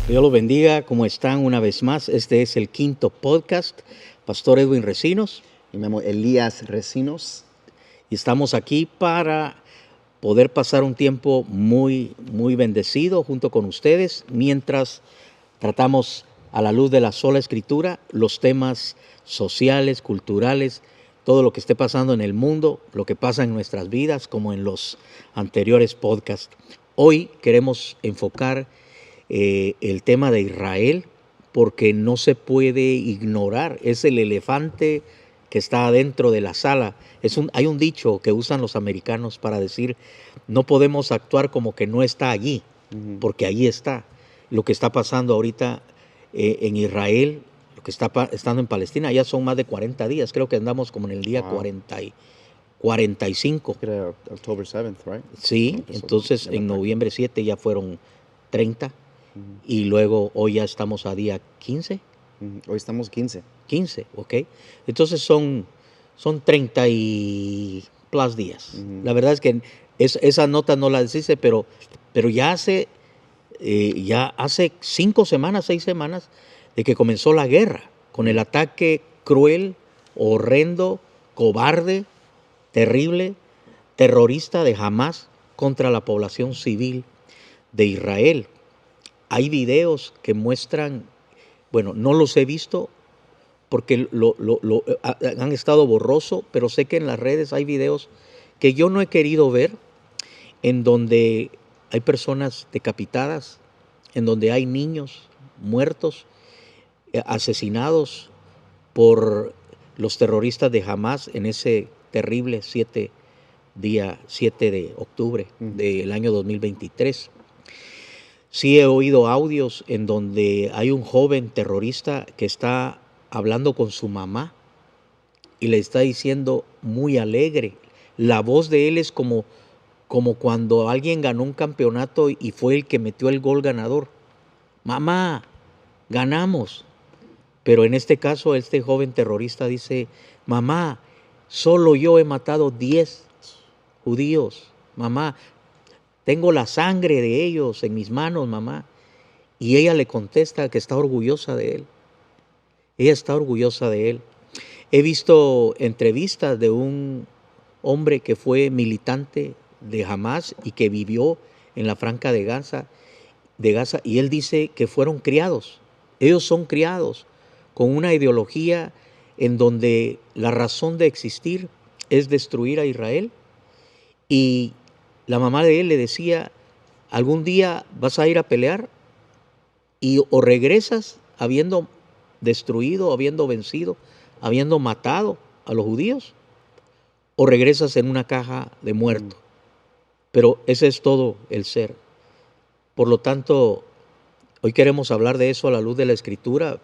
Dios los bendiga, ¿cómo están una vez más? Este es el quinto podcast, Pastor Edwin Recinos. Y me llamo Elías Recinos. Y estamos aquí para poder pasar un tiempo muy bendecido junto con ustedes, mientras tratamos a la luz de la sola Escritura los temas sociales, culturales, todo lo que esté pasando en el mundo, lo que pasa en nuestras vidas, como en los anteriores podcasts. Hoy queremos enfocar el tema de Israel, porque no se puede ignorar, es el elefante que está dentro de la sala. Hay un dicho que usan los americanos para decir, no podemos actuar como que no está allí, porque allí está. Lo que está pasando ahorita en Israel, lo que está estando en Palestina, ya son más de 40 días, creo que andamos como en el día 45. Era October 7th, right? Sí, entonces en noviembre 7 ya fueron 30. Y luego hoy ya estamos a día 15. Hoy estamos 15. 15, ok. Entonces son 30 y plus días. La verdad es que esa nota no la dice, pero ya hace 5 semanas, 6 semanas de que comenzó la guerra, con el ataque cruel, horrendo, cobarde, terrible, terrorista de Hamás contra la población civil de Israel. Hay videos que muestran, bueno, no los he visto porque han estado borroso, pero sé que en las redes hay videos que yo no he querido ver, en donde hay personas decapitadas, en donde hay niños muertos, asesinados por los terroristas de Hamás en ese terrible 7 de octubre del año 2023. Sí he oído audios en donde hay un joven terrorista que está hablando con su mamá y le está diciendo muy alegre. La voz de él es como cuando alguien ganó un campeonato y fue el que metió el gol ganador. Mamá, ganamos. Pero en este caso, este joven terrorista dice, mamá, solo yo he matado 10 judíos. Mamá, tengo la sangre de ellos en mis manos, mamá. Y ella le contesta que está orgullosa de él. Ella está orgullosa de él. He visto entrevistas de un hombre que fue militante de Hamás y que vivió en la Franja de Gaza, y él dice que fueron criados. Ellos son criados con una ideología en donde la razón de existir es destruir a Israel. Y la mamá de él le decía, algún día vas a ir a pelear y o regresas habiendo destruido, habiendo vencido, habiendo matado a los judíos, o regresas en una caja de muerto. Pero ese es todo el ser. Por lo tanto, hoy queremos hablar de eso a la luz de la Escritura,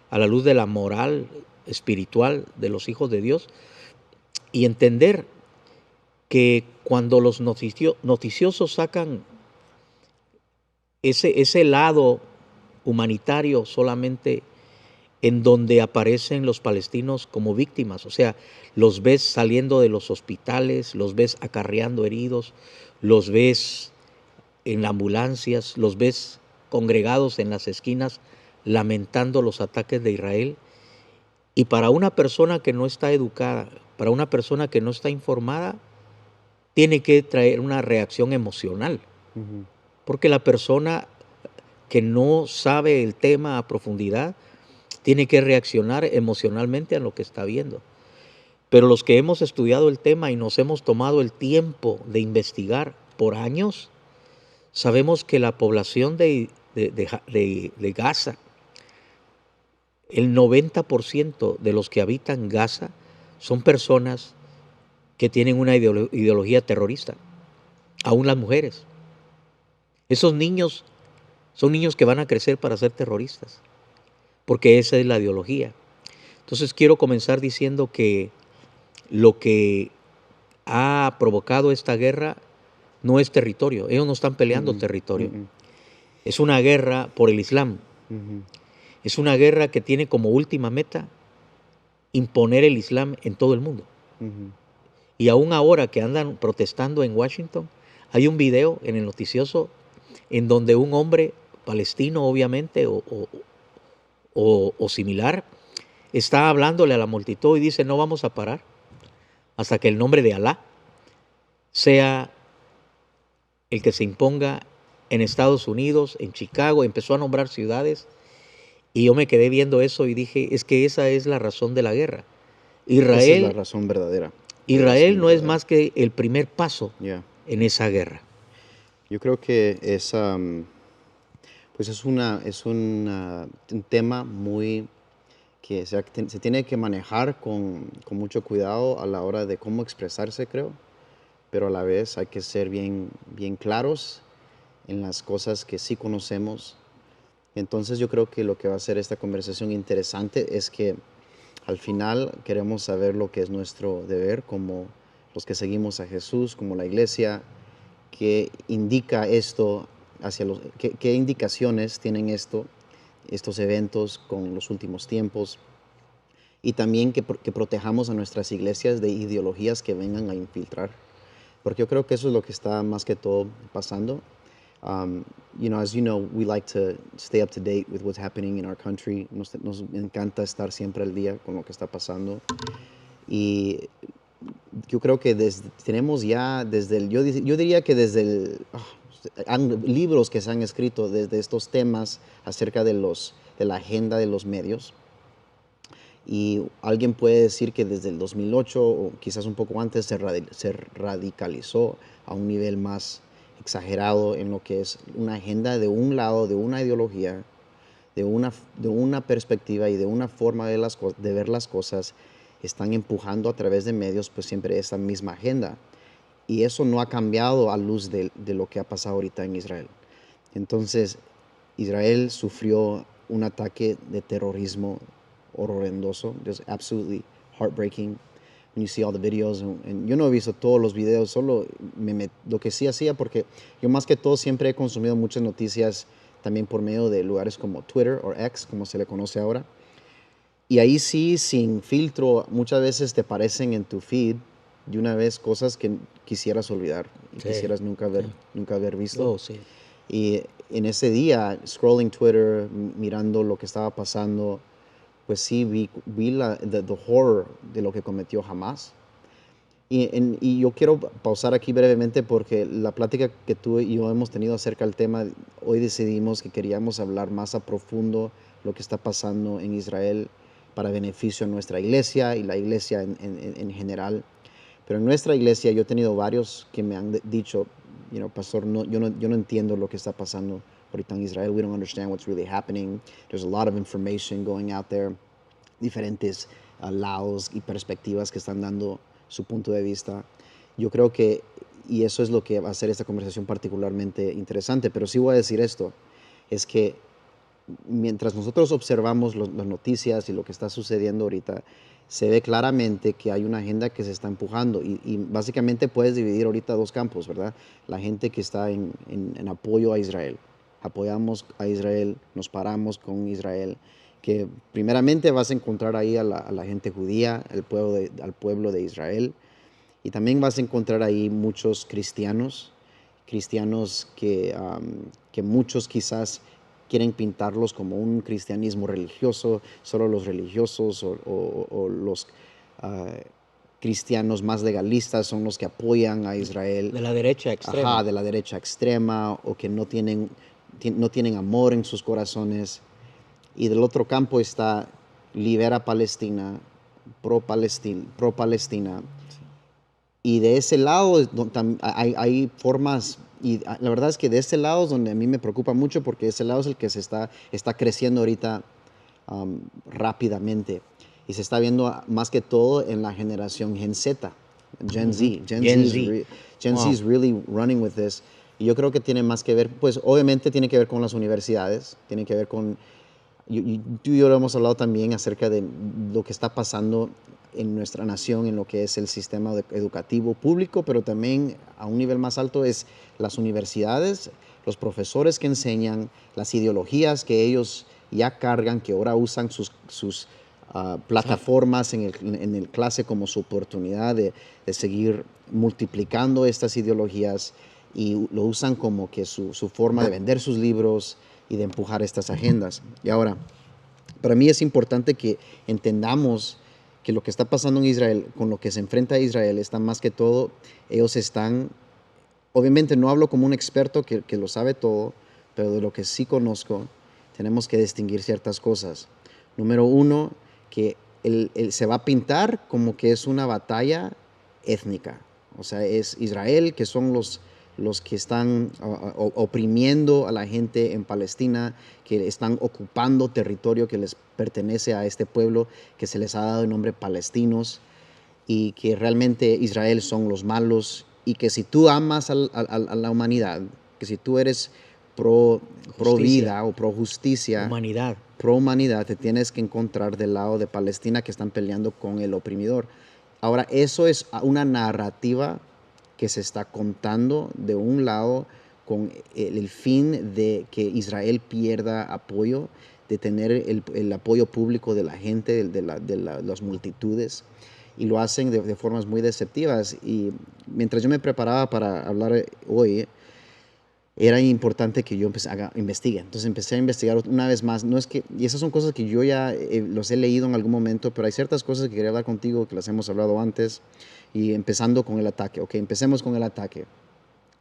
a la luz de la moral espiritual de los hijos de Dios, y entender que cuando los noticiosos sacan ese lado humanitario solamente, en donde aparecen los palestinos como víctimas, o sea, los ves saliendo de los hospitales, los ves acarreando heridos, los ves en ambulancias, los ves congregados en las esquinas lamentando los ataques de Israel. Y para una persona que no está educada, para una persona que no está informada, tiene que traer una reacción emocional, porque la persona que no sabe el tema a profundidad tiene que reaccionar emocionalmente a lo que está viendo. Pero los que hemos estudiado el tema y nos hemos tomado el tiempo de investigar por años, sabemos que la población de Gaza, el 90% de los que habitan Gaza son personas que tienen una ideología terrorista, aún las mujeres. Esos niños son niños que van a crecer para ser terroristas, porque esa es la ideología. Entonces quiero comenzar diciendo que lo que ha provocado esta guerra no es territorio. Ellos no están peleando territorio. Es una guerra por el Islam. Es una guerra que tiene como última meta imponer el Islam en todo el mundo. Y aún ahora que andan protestando en Washington, hay un video en el noticioso en donde un hombre palestino, obviamente, o similar, está hablándole a la multitud y dice, no vamos a parar hasta que el nombre de Alá sea el que se imponga en Estados Unidos, en Chicago. Empezó a nombrar ciudades y yo me quedé viendo eso y dije, es que esa es la razón de la guerra. Esa es la Israel, razón verdadera. Israel no es más que el primer paso Yeah. en esa guerra. Yo creo que es, pues un tema muy que se tiene que manejar con mucho cuidado a la hora de cómo expresarse, creo, pero a la vez hay que ser bien claros en las cosas que sí conocemos. Entonces yo creo que lo que va a hacer esta conversación interesante es que al final queremos saber lo que es nuestro deber como los que seguimos a Jesús, como la iglesia, qué indica esto qué indicaciones tienen estos eventos con los últimos tiempos, y también que protejamos a nuestras iglesias de ideologías que vengan a infiltrar, porque yo creo que eso es lo que está más que todo pasando. As you know, we like to stay up to date with what's happening in our country. Nos encanta estar siempre al día con lo que está pasando. Y yo creo que tenemos ya yo diría que desde libros que se han escrito desde estos temas acerca de la agenda de los medios. Y alguien puede decir que desde el 2008 o quizás un poco antes se radicalizó a un nivel más exagerado en lo que es una agenda de un lado, de una ideología, de una perspectiva y de una forma de ver las cosas. Están empujando a través de medios pues siempre esa misma agenda. Y eso no ha cambiado a luz de lo que ha pasado ahorita en Israel. Entonces, Israel sufrió un ataque de terrorismo horrendoso, just absolutely heartbreaking. When you see all the videos, yo no he visto todos los videos, solo lo que sí hacía, porque yo más que todo siempre he consumido muchas noticias también por medio de lugares como Twitter o X, como se le conoce ahora. Y ahí sí, sin filtro, muchas veces te aparecen en tu feed de una vez cosas que quisieras olvidar y Sí, quisieras nunca haber visto. Oh, sí. Y en ese día, scrolling Twitter, mirando lo que estaba pasando, pues sí vi the horror de lo que cometió Hamas. Y yo quiero pausar aquí brevemente porque la plática que tú y yo hemos tenido acerca del tema, hoy decidimos que queríamos hablar más a profundo lo que está pasando en Israel para beneficio de nuestra iglesia y la iglesia en general. Pero en nuestra iglesia yo he tenido varios que me han dicho, pastor, yo no entiendo lo que está pasando ahorita en Israel. We don't understand what's really happening. There's a lot of information going out there, diferentes lados y perspectivas que están dando su punto de vista. Yo creo que, y eso es lo que va a hacer esta conversación particularmente interesante, pero sí voy a decir esto, es que mientras nosotros observamos las noticias y lo que está sucediendo ahorita, se ve claramente que hay una agenda que se está empujando y básicamente puedes dividir ahorita dos campos, ¿verdad? La gente que está en apoyo a Israel. Apoyamos a Israel, nos paramos con Israel, que primeramente vas a encontrar ahí a la gente judía, al pueblo de Israel, y también vas a encontrar ahí muchos cristianos que muchos quizás quieren pintarlos como un cristianismo religioso, solo los religiosos o los cristianos más legalistas son los que apoyan a Israel. De la derecha extrema. Ajá, de la derecha extrema, o que no tienen amor en sus corazones. Y del otro campo está Libera Palestina, pro-Palestina. Y de ese lado hay formas, y la verdad es que de ese lado es donde a mí me preocupa mucho, porque ese lado es el que se está creciendo ahorita rápidamente. Y se está viendo más que todo en la generación Gen Z, Gen Z. Gen Z is really running with this. Y yo creo que tiene más que ver, pues obviamente tiene que ver con las universidades, tiene que ver con, tú y yo lo hemos hablado también acerca de lo que está pasando en nuestra nación, en lo que es el sistema educativo público, pero también a un nivel más alto es las universidades, los profesores que enseñan, las ideologías que ellos ya cargan, que ahora usan sus plataformas en el clase como su oportunidad de seguir multiplicando estas ideologías, y lo usan como que su forma de vender sus libros y de empujar estas agendas. Y ahora, para mí es importante que entendamos que lo que está pasando en Israel, con lo que se enfrenta a Israel, está más que todo, ellos están, obviamente no hablo como un experto que lo sabe todo, pero de lo que sí conozco, tenemos que distinguir ciertas cosas. Número uno, que se va a pintar como que es una batalla étnica. O sea, es Israel, que son los que están oprimiendo a la gente en Palestina, que están ocupando territorio que les pertenece a este pueblo, que se les ha dado el nombre palestinos, y que realmente Israel son los malos, y que si tú amas a la humanidad, que si tú eres pro vida o pro justicia, Humanidad. pro humanidad, te tienes que encontrar del lado de Palestina, que están peleando con el oprimidor. Ahora, eso es una narrativa que se está contando de un lado con el fin de que Israel pierda apoyo, de tener el apoyo público de la gente, de las multitudes, y lo hacen de formas muy deceptivas. Y mientras yo me preparaba para hablar hoy, era importante que yo investigue. Entonces empecé a investigar una vez más. No es que, y esas son cosas que yo ya los he leído en algún momento, pero hay ciertas cosas que quería hablar contigo que las hemos hablado antes. Y empezando con el ataque. Ok, empecemos con el ataque.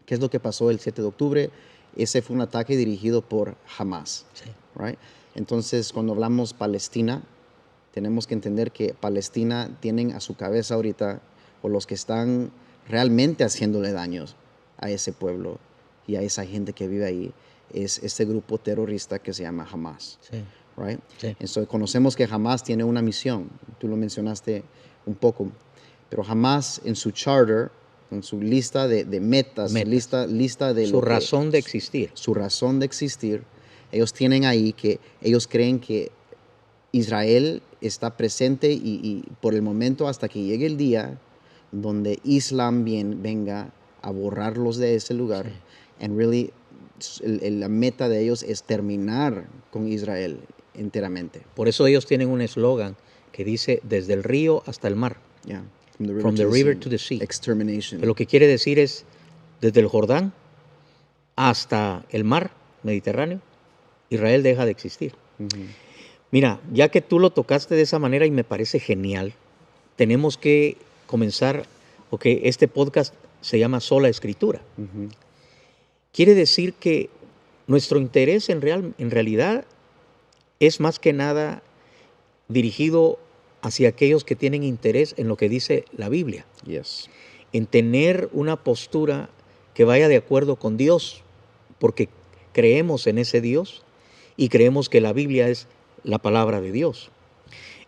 ¿Qué es lo que pasó el 7 de octubre? Ese fue un ataque dirigido por Hamas. Sí. Right? Entonces, cuando hablamos Palestina, tenemos que entender que Palestina tienen a su cabeza ahorita, o los que están realmente haciéndole daños a ese pueblo y a esa gente que vive ahí, es este grupo terrorista que se llama Hamas. Sí. Right? Sí. Entonces, conocemos que Hamas tiene una misión, tú lo mencionaste un poco, pero Hamas en su charter, en su lista de metas, lista de su razón de existir. Su razón de existir, ellos tienen ahí que ellos creen que Israel está presente y por el momento hasta que llegue el día donde Islam venga a borrarlos de ese lugar. Sí. And really, la meta de ellos es terminar con Israel enteramente. Por eso ellos tienen un eslogan que dice desde el río hasta el mar. Yeah. From the river to the sea. Extermination. Pero lo que quiere decir es desde el Jordán hasta el mar Mediterráneo, Israel deja de existir. Uh-huh. Mira, ya que tú lo tocaste de esa manera y me parece genial, tenemos que comenzar, porque este podcast se llama Sola Escritura. Uh-huh. Quiere decir que nuestro interés en realidad es más que nada dirigido hacia aquellos que tienen interés en lo que dice la Biblia. Yes. En tener una postura que vaya de acuerdo con Dios, porque creemos en ese Dios y creemos que la Biblia es la palabra de Dios.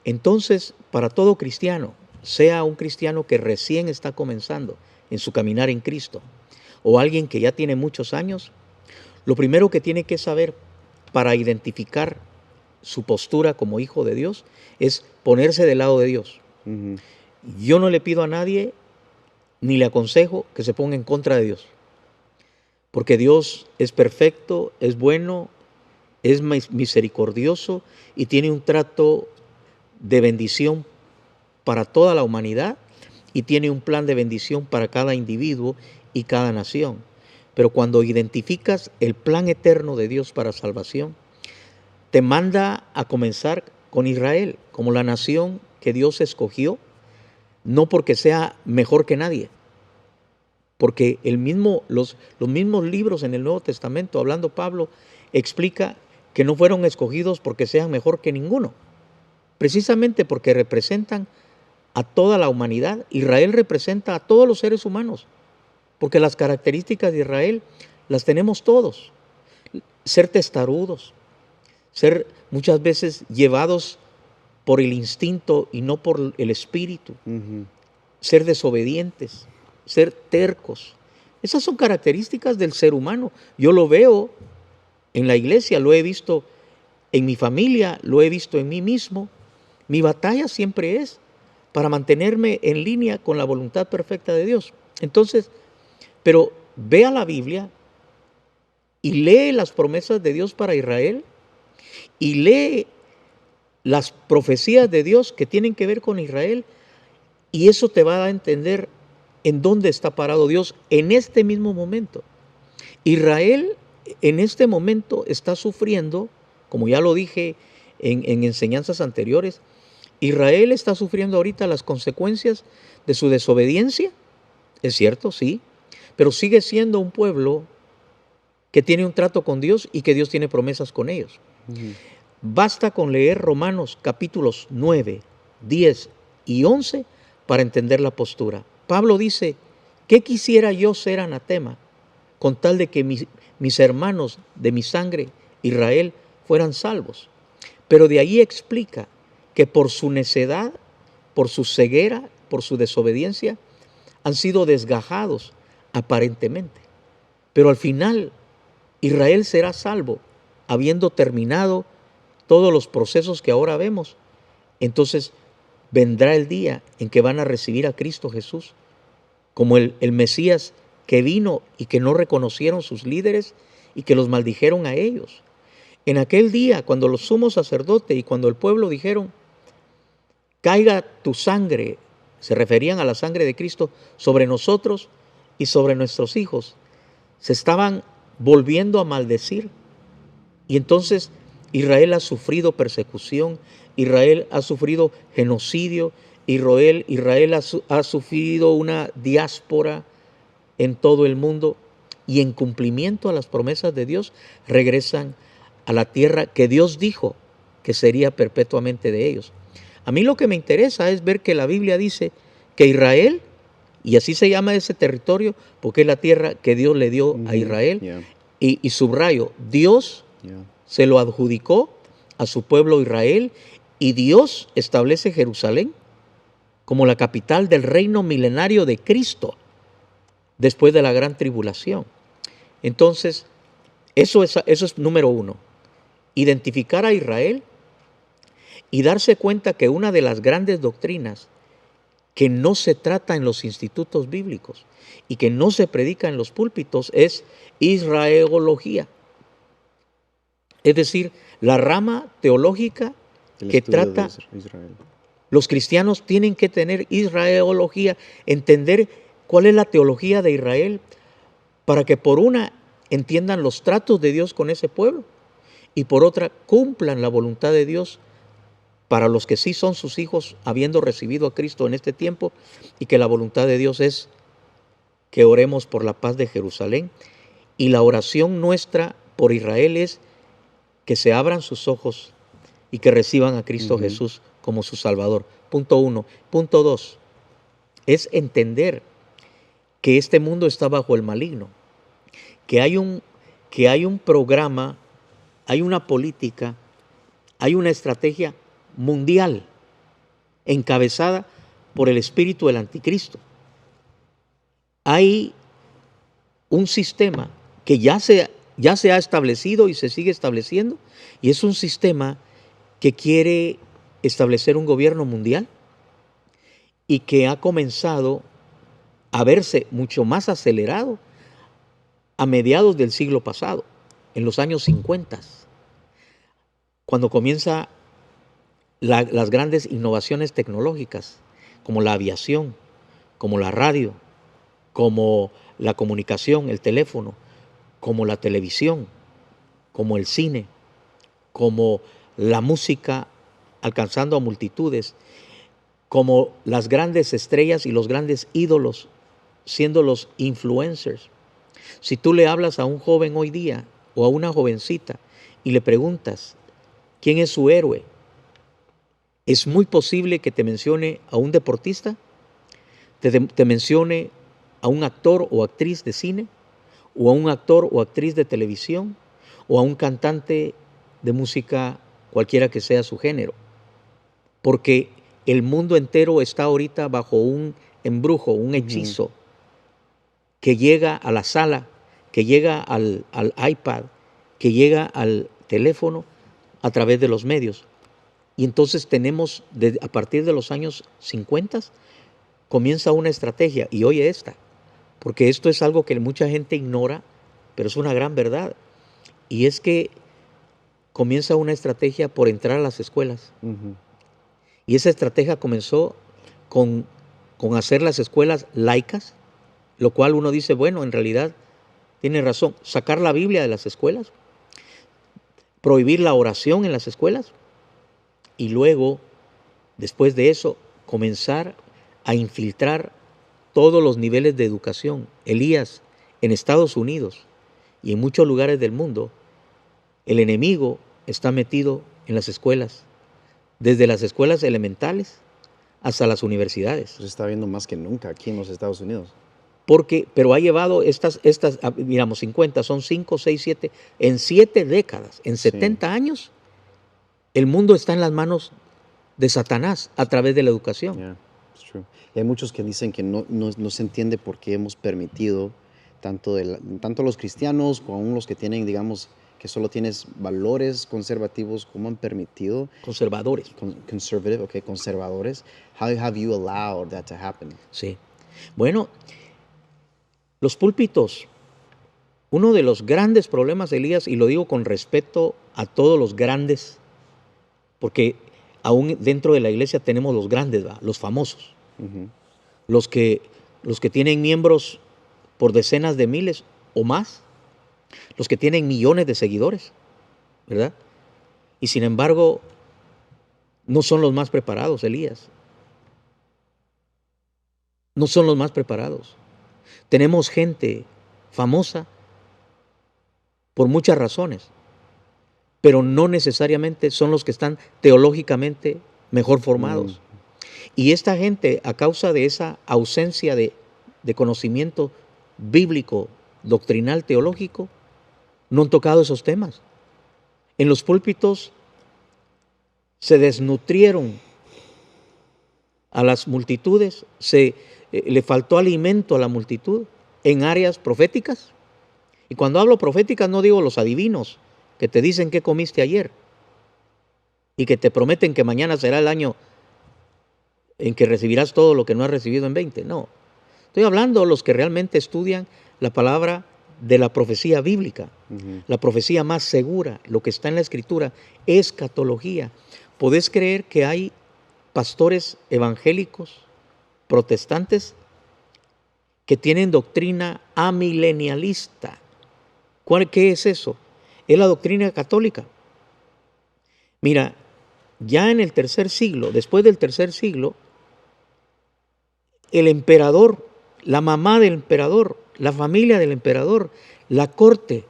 Entonces, para todo cristiano, sea un cristiano que recién está comenzando en su caminar en Cristo, o alguien que ya tiene muchos años, lo primero que tiene que saber para identificar su postura como hijo de Dios es ponerse del lado de Dios. Uh-huh. Yo no le pido a nadie ni le aconsejo que se ponga en contra de Dios, porque Dios es perfecto, es bueno, es misericordioso y tiene un trato de bendición para toda la humanidad y tiene un plan de bendición para cada individuo y cada nación. Pero cuando identificas el plan eterno de Dios para salvación, te manda a comenzar con Israel como la nación que Dios escogió, no porque sea mejor que nadie, porque los mismos libros en el Nuevo Testamento, hablando Pablo, explica que no fueron escogidos porque sean mejor que ninguno, precisamente porque representan a toda la humanidad. Israel representa a todos los seres humanos, porque las características de Israel las tenemos todos. Ser testarudos, ser muchas veces llevados por el instinto y no por el espíritu, Uh-huh. ser desobedientes, ser tercos. Esas son características del ser humano. Yo lo veo en la iglesia, lo he visto en mi familia, lo he visto en mí mismo. Mi batalla siempre es para mantenerme en línea con la voluntad perfecta de Dios. Entonces, pero ve a la Biblia y lee las promesas de Dios para Israel y lee las profecías de Dios que tienen que ver con Israel, y eso te va a dar a entender en dónde está parado Dios en este mismo momento. Israel en este momento está sufriendo, como ya lo dije en enseñanzas anteriores, Israel está sufriendo ahorita las consecuencias de su desobediencia, es cierto, sí, pero sigue siendo un pueblo que tiene un trato con Dios y que Dios tiene promesas con ellos. Ujú. Basta con leer Romanos capítulos 9, 10 y 11 para entender la postura. Pablo dice, ¿qué quisiera yo ser anatema con tal de que mis hermanos de mi sangre, Israel, fueran salvos? Pero de ahí explica que por su necedad, por su ceguera, por su desobediencia, han sido desgajados aparentemente. Pero al final Israel será salvo, habiendo terminado todos los procesos que ahora vemos. Entonces vendrá el día en que van a recibir a Cristo Jesús como el Mesías que vino y que no reconocieron sus líderes y que los maldijeron a ellos. En aquel día, cuando los sumos sacerdotes y cuando el pueblo dijeron, caiga tu sangre, se referían a la sangre de Cristo, sobre nosotros y sobre nuestros hijos, se estaban volviendo a maldecir. Y entonces Israel ha sufrido persecución, Israel ha sufrido genocidio, Israel ha sufrido una diáspora en todo el mundo y en cumplimiento a las promesas de Dios regresan a la tierra que Dios dijo que sería perpetuamente de ellos. A mí lo que me interesa es ver que la Biblia dice que Israel, y así se llama ese territorio porque es la tierra que Dios le dio a Israel, Yeah, y subrayo, Dios yeah. se lo adjudicó a su pueblo Israel y Dios establece Jerusalén como la capital del reino milenario de Cristo después de la gran tribulación. Entonces, eso es número uno. Identificar a Israel y darse cuenta que una de las grandes doctrinas que no se trata en los institutos bíblicos y que no se predica en los púlpitos es israelología. Es decir, la rama teológica El que estudio de trata, Israel. los cristianos tienen que tener israelología, entender cuál es la teología de Israel, para que por una entiendan los tratos de Dios con ese pueblo y por otra cumplan la voluntad de Dios para los que sí son sus hijos habiendo recibido a Cristo en este tiempo, y que la voluntad de Dios es que oremos por la paz de Jerusalén, y la oración nuestra por Israel es que se abran sus ojos y que reciban a Cristo Jesús como su Salvador. Punto uno. Punto dos, es entender que este mundo está bajo el maligno, que hay un programa, hay una política, hay una estrategia mundial encabezada por el espíritu del anticristo. Hay un sistema que ya se ha establecido y se sigue estableciendo, y es un sistema que quiere establecer un gobierno mundial y que ha comenzado a verse mucho más acelerado a mediados del siglo pasado, en los años 50, cuando comienza las grandes innovaciones tecnológicas, como la aviación, como la radio, como la comunicación, el teléfono, como la televisión, como el cine, como la música alcanzando a multitudes, como las grandes estrellas y los grandes ídolos siendo los influencers. Si tú le hablas a un joven hoy día o a una jovencita y le preguntas quién es su héroe, es muy posible que te mencione a un deportista, te mencione a un actor o actriz de cine, o a un actor o actriz de televisión, o a un cantante de música, cualquiera que sea su género. Porque el mundo entero está ahorita bajo un embrujo, un hechizo, que llega a la sala, que llega al iPad, que llega al teléfono a través de los medios. Y entonces tenemos, a partir de los años 50, comienza una estrategia, y oye esta, porque esto es algo que mucha gente ignora, pero es una gran verdad, y es que comienza una estrategia por entrar a las escuelas. Y esa estrategia comenzó con hacer las escuelas laicas, lo cual uno dice, bueno, en realidad tiene razón. Sacar la Biblia de las escuelas, prohibir la oración en las escuelas y luego, después de eso, comenzar a infiltrar todos los niveles de educación. Elías, en Estados Unidos y en muchos lugares del mundo, el enemigo está metido en las escuelas, desde las escuelas elementales hasta las universidades. Se está viendo más que nunca aquí en los Estados Unidos. Pero ha llevado miramos, 50, son 5, 6, 7, en 7 décadas, en 70 años, el mundo está en las manos de Satanás a través de la educación. Yeah, it's true. Y hay muchos que dicen que no se entiende por qué hemos permitido tanto los cristianos como los que tienen, digamos, que solo tienes valores conservativos, cómo han permitido Conservadores. Conservadores. How have you allowed that to happen? Sí. Bueno, los púlpitos, uno de los grandes problemas, Elías, y lo digo con respeto a todos los grandes, porque aún dentro de la iglesia tenemos los grandes, ¿va? Los famosos, los que tienen miembros por decenas de miles o más, los que tienen millones de seguidores, ¿verdad? Y sin embargo, no son los más preparados, Elías. No son los más preparados. Tenemos gente famosa por muchas razones, pero no necesariamente son los que están teológicamente mejor formados. Y esta gente, a causa de esa ausencia de conocimiento bíblico, doctrinal, teológico, no han tocado esos temas. En los púlpitos se desnutrieron a las multitudes, le faltó alimento a la multitud en áreas proféticas. Y cuando hablo proféticas no digo los adivinos que te dicen qué comiste ayer y que te prometen que mañana será el año en que recibirás todo lo que no has recibido en 20. No, estoy hablando de los que realmente estudian la palabra de la profecía bíblica, la profecía más segura, lo que está en la Escritura, escatología. ¿Podés creer que hay pastores evangélicos, protestantes, que tienen doctrina amilenialista? ¿Qué es eso? Es la doctrina católica. Mira, ya en el tercer siglo, después del tercer siglo, el emperador, la mamá del emperador, la familia del emperador, la corte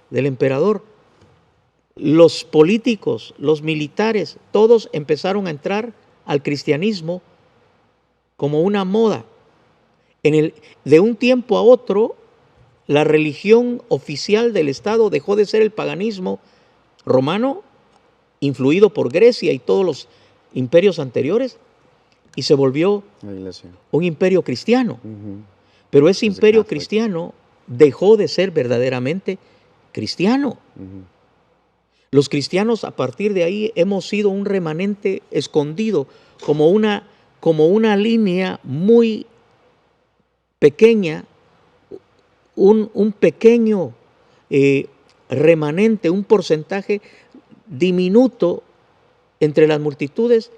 del emperador, los políticos, los militares, todos empezaron a entrar al cristianismo como una moda. De un tiempo a otro, la religión oficial del Estado dejó de ser el paganismo romano, influido por Grecia y todos los imperios anteriores, y se volvió un imperio cristiano. Pero ese imperio cristiano dejó de ser verdaderamente cristiano. Los cristianos a partir de ahí hemos sido un remanente escondido, como una línea muy pequeña, un pequeño remanente, un porcentaje diminuto entre las multitudes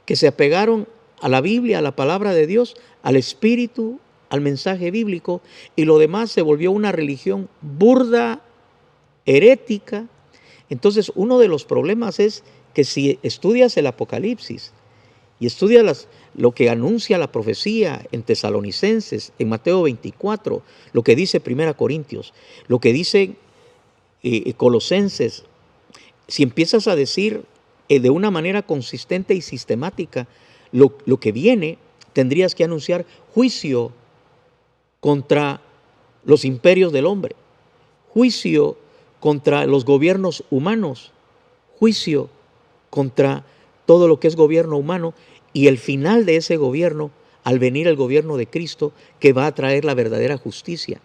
que se apegaron a la Biblia, a la palabra de Dios, al Espíritu, al mensaje bíblico, y lo demás se volvió una religión burda, herética. Entonces, uno de los problemas es que si estudias el Apocalipsis y estudias lo que anuncia la profecía en Tesalonicenses, en Mateo 24, lo que dice 1 Corintios, lo que dice Colosenses, si empiezas a decir de una manera consistente y sistemática lo que viene, tendrías que anunciar juicio contra los imperios del hombre, juicio contra los gobiernos humanos, juicio contra todo lo que es gobierno humano, y el final de ese gobierno, al venir el gobierno de Cristo, que va a traer la verdadera justicia.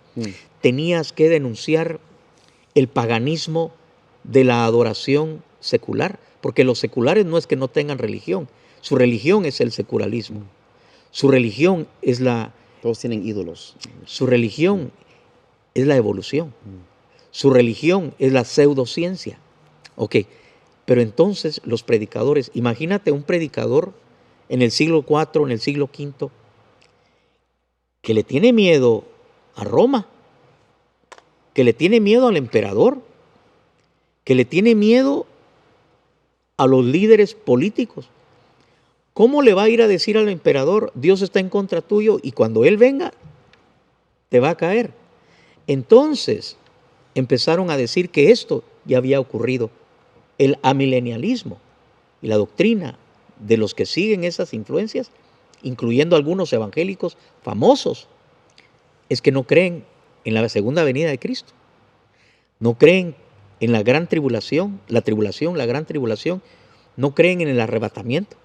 Tenías que denunciar el paganismo de la adoración secular, porque los seculares no es que no tengan religión, su religión es el secularismo, su religión es todos tienen ídolos. Su religión es la evolución, su religión es la pseudociencia. Ok, pero entonces los predicadores, imagínate un predicador en el siglo IV, en el siglo V, que le tiene miedo a Roma, que le tiene miedo al emperador, que le tiene miedo a los líderes políticos. ¿Cómo le va a ir a decir al emperador, Dios está en contra tuyo y cuando Él venga, te va a caer? Entonces empezaron a decir que esto ya había ocurrido. El amilenialismo y la doctrina de los que siguen esas influencias, incluyendo algunos evangélicos famosos, es que no creen en la segunda venida de Cristo. No creen en la gran tribulación, la gran tribulación. No creen en el arrebatamiento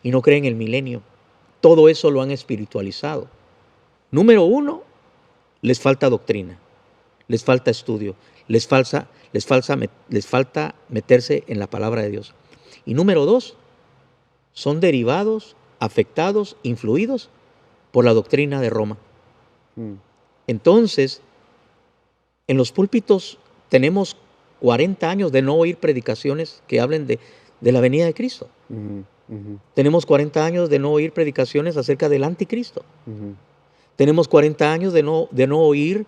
y no creen en el milenio. Todo eso lo han espiritualizado. Número uno, les falta doctrina, les falta estudio, les falta meterse en la palabra de Dios. Y número dos, son derivados, afectados, influidos por la doctrina de Roma. Entonces, en los púlpitos tenemos 40 años de no oír predicaciones que hablen de la venida de Cristo. Tenemos 40 años de no oír predicaciones acerca del anticristo. Tenemos 40 años de no oír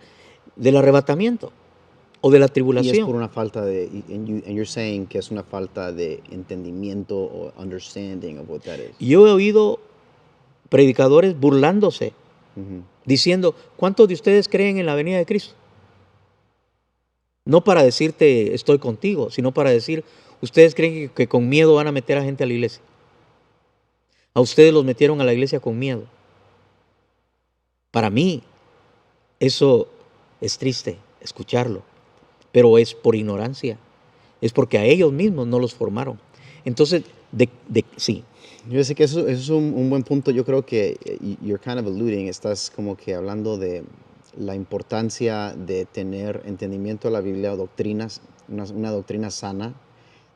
del arrebatamiento o de la tribulación. Y es por una falta de, and you're saying que es una falta de entendimiento o understanding of what that is. Yo he oído predicadores burlándose, diciendo, ¿cuántos de ustedes creen en la venida de Cristo? No para decirte estoy contigo, sino para decir, ustedes creen que con miedo van a meter a gente a la iglesia. A ustedes los metieron a la iglesia con miedo. Para mí, eso es triste escucharlo, pero es por ignorancia. Es porque a ellos mismos no los formaron. Entonces, sí. Yo sé que eso es un buen punto. Yo creo que you're kind of alluding, estás como que hablando de la importancia de tener entendimiento de la Biblia, doctrinas, una doctrina sana,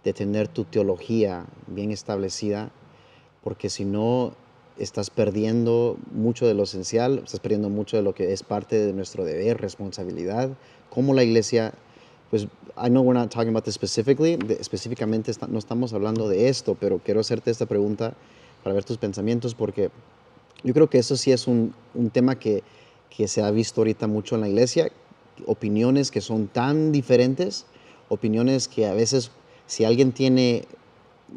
de tener tu teología bien establecida, porque si no estás perdiendo mucho de lo esencial, estás perdiendo mucho de lo que es parte de nuestro deber, responsabilidad, como la iglesia. Pues, I know we're not talking about this specifically, específicamente no estamos hablando de esto, pero quiero hacerte esta pregunta para ver tus pensamientos, porque yo creo que eso sí es un tema que se ha visto ahorita mucho en la iglesia, opiniones que son tan diferentes, opiniones que a veces si alguien tiene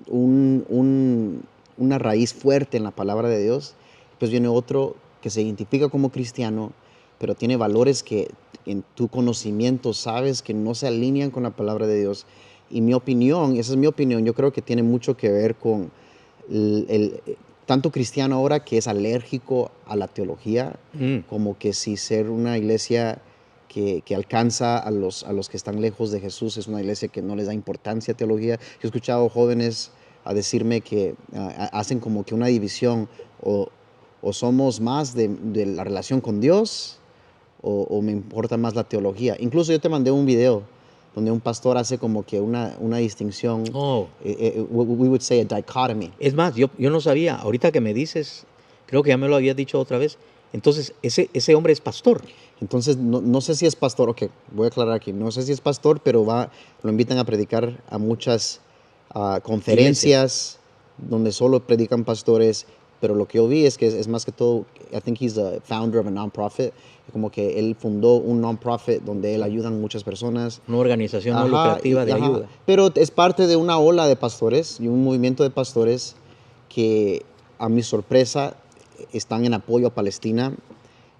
una raíz fuerte en la palabra de Dios, pues viene otro que se identifica como cristiano, pero tiene valores que en tu conocimiento sabes que no se alinean con la palabra de Dios. Y mi opinión, esa es mi opinión, yo creo que tiene mucho que ver con tanto cristiano ahora que es alérgico a la teología, como que si ser una iglesia que alcanza a los que están lejos de Jesús es una iglesia que no les da importancia a teología. Yo he escuchado jóvenes a decirme que hacen como que una división, o somos más de la relación con Dios, o me importa más la teología. Incluso yo te mandé un video donde un pastor hace como que una distinción, we would say a dichotomy. Es más, yo no sabía, ahorita que me dices, creo que ya me lo habías dicho otra vez, entonces ese hombre es pastor. Entonces, no sé si es pastor, ok, voy a aclarar aquí, no sé si es pastor, pero lo invitan a predicar a muchas conferencias donde solo predican pastores, pero lo que yo vi es que es más que todo, I think he's the founder of a non-profit, como que él fundó un non-profit donde él ayuda a muchas personas. Una organización no lucrativa de ayuda. Pero es parte de una ola de pastores y un movimiento de pastores que, a mi sorpresa, están en apoyo a Palestina.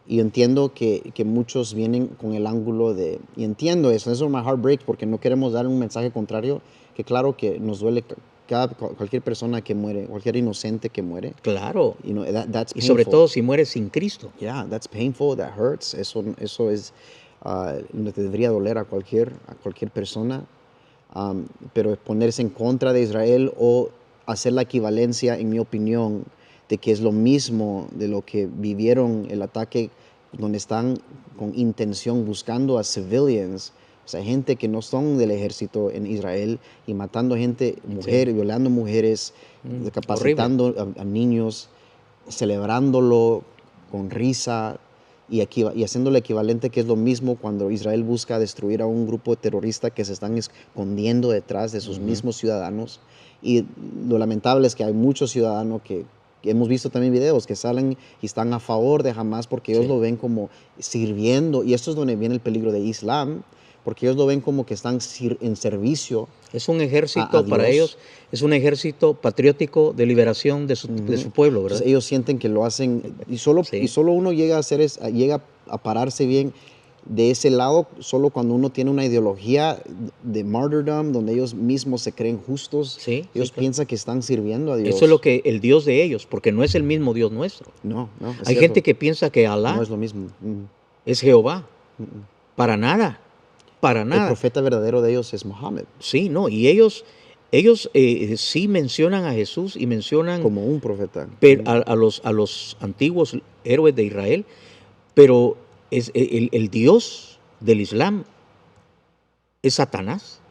Y entiendo que muchos vienen con el ángulo de, y entiendo eso es my heart breaks, porque no queremos dar un mensaje contrario, que claro que nos duele cualquier persona que muere, cualquier inocente que muere. Claro. You know, that's painful. Y sobre todo si muere sin Cristo. Yeah, that's painful, that hurts. Eso es, no te debería doler a cualquier persona. Pero ponerse en contra de Israel o hacer la equivalencia, en mi opinión, de que es lo mismo de lo que vivieron el ataque, donde están con intención buscando a civilians, o sea, gente que no son del ejército en Israel, y matando gente, mujeres, violando mujeres, capacitando a niños, celebrándolo con risa y haciendo el equivalente, que es lo mismo cuando Israel busca destruir a un grupo terrorista que se están escondiendo detrás de sus mismos ciudadanos. Y lo lamentable es que hay muchos ciudadanos que hemos visto también videos que salen y están a favor de Hamas porque ellos Sí. lo ven como sirviendo, y esto es donde viene el peligro de Islam, porque ellos lo ven como que están en servicio Es un a ejército para Dios. ellos, es un ejército patriótico de liberación de su pueblo, ¿verdad? Entonces ellos sienten que lo hacen, y Sí. solo uno llega a hacer llega a pararse bien de ese lado solo cuando uno tiene una ideología de martyrdom, donde ellos mismos se creen justos. Sí, sí, Ellos claro. piensan que están sirviendo a Dios. Eso es lo que el Dios de ellos, porque no es el mismo Dios nuestro. No, es Hay cierto. gente que piensa que No Alá es lo mismo. es Jehová. Para nada, para El nada. profeta verdadero de ellos es Mohammed, Sí, no, y ellos sí mencionan a Jesús y mencionan como un profeta. a los antiguos héroes de Israel, pero es el Dios del Islam es Satanás.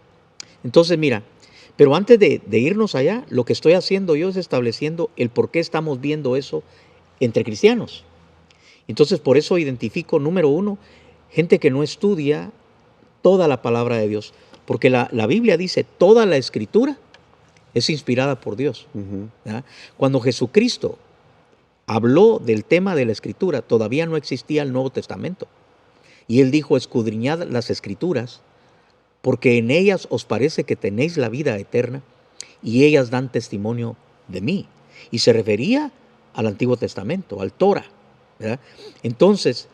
Entonces, mira, pero antes de irnos allá, lo que estoy haciendo yo es estableciendo el por qué estamos viendo eso entre cristianos. Entonces, por eso identifico, número uno, gente que no estudia toda la palabra de Dios, porque la Biblia dice, toda la escritura es inspirada por Dios. ¿Verdad? Cuando Jesucristo habló del tema de la escritura, todavía no existía el Nuevo Testamento. Y él dijo, escudriñad las escrituras, porque en ellas os parece que tenéis la vida eterna, y ellas dan testimonio de mí. Y se refería al Antiguo Testamento, al Torah, ¿verdad? Entonces,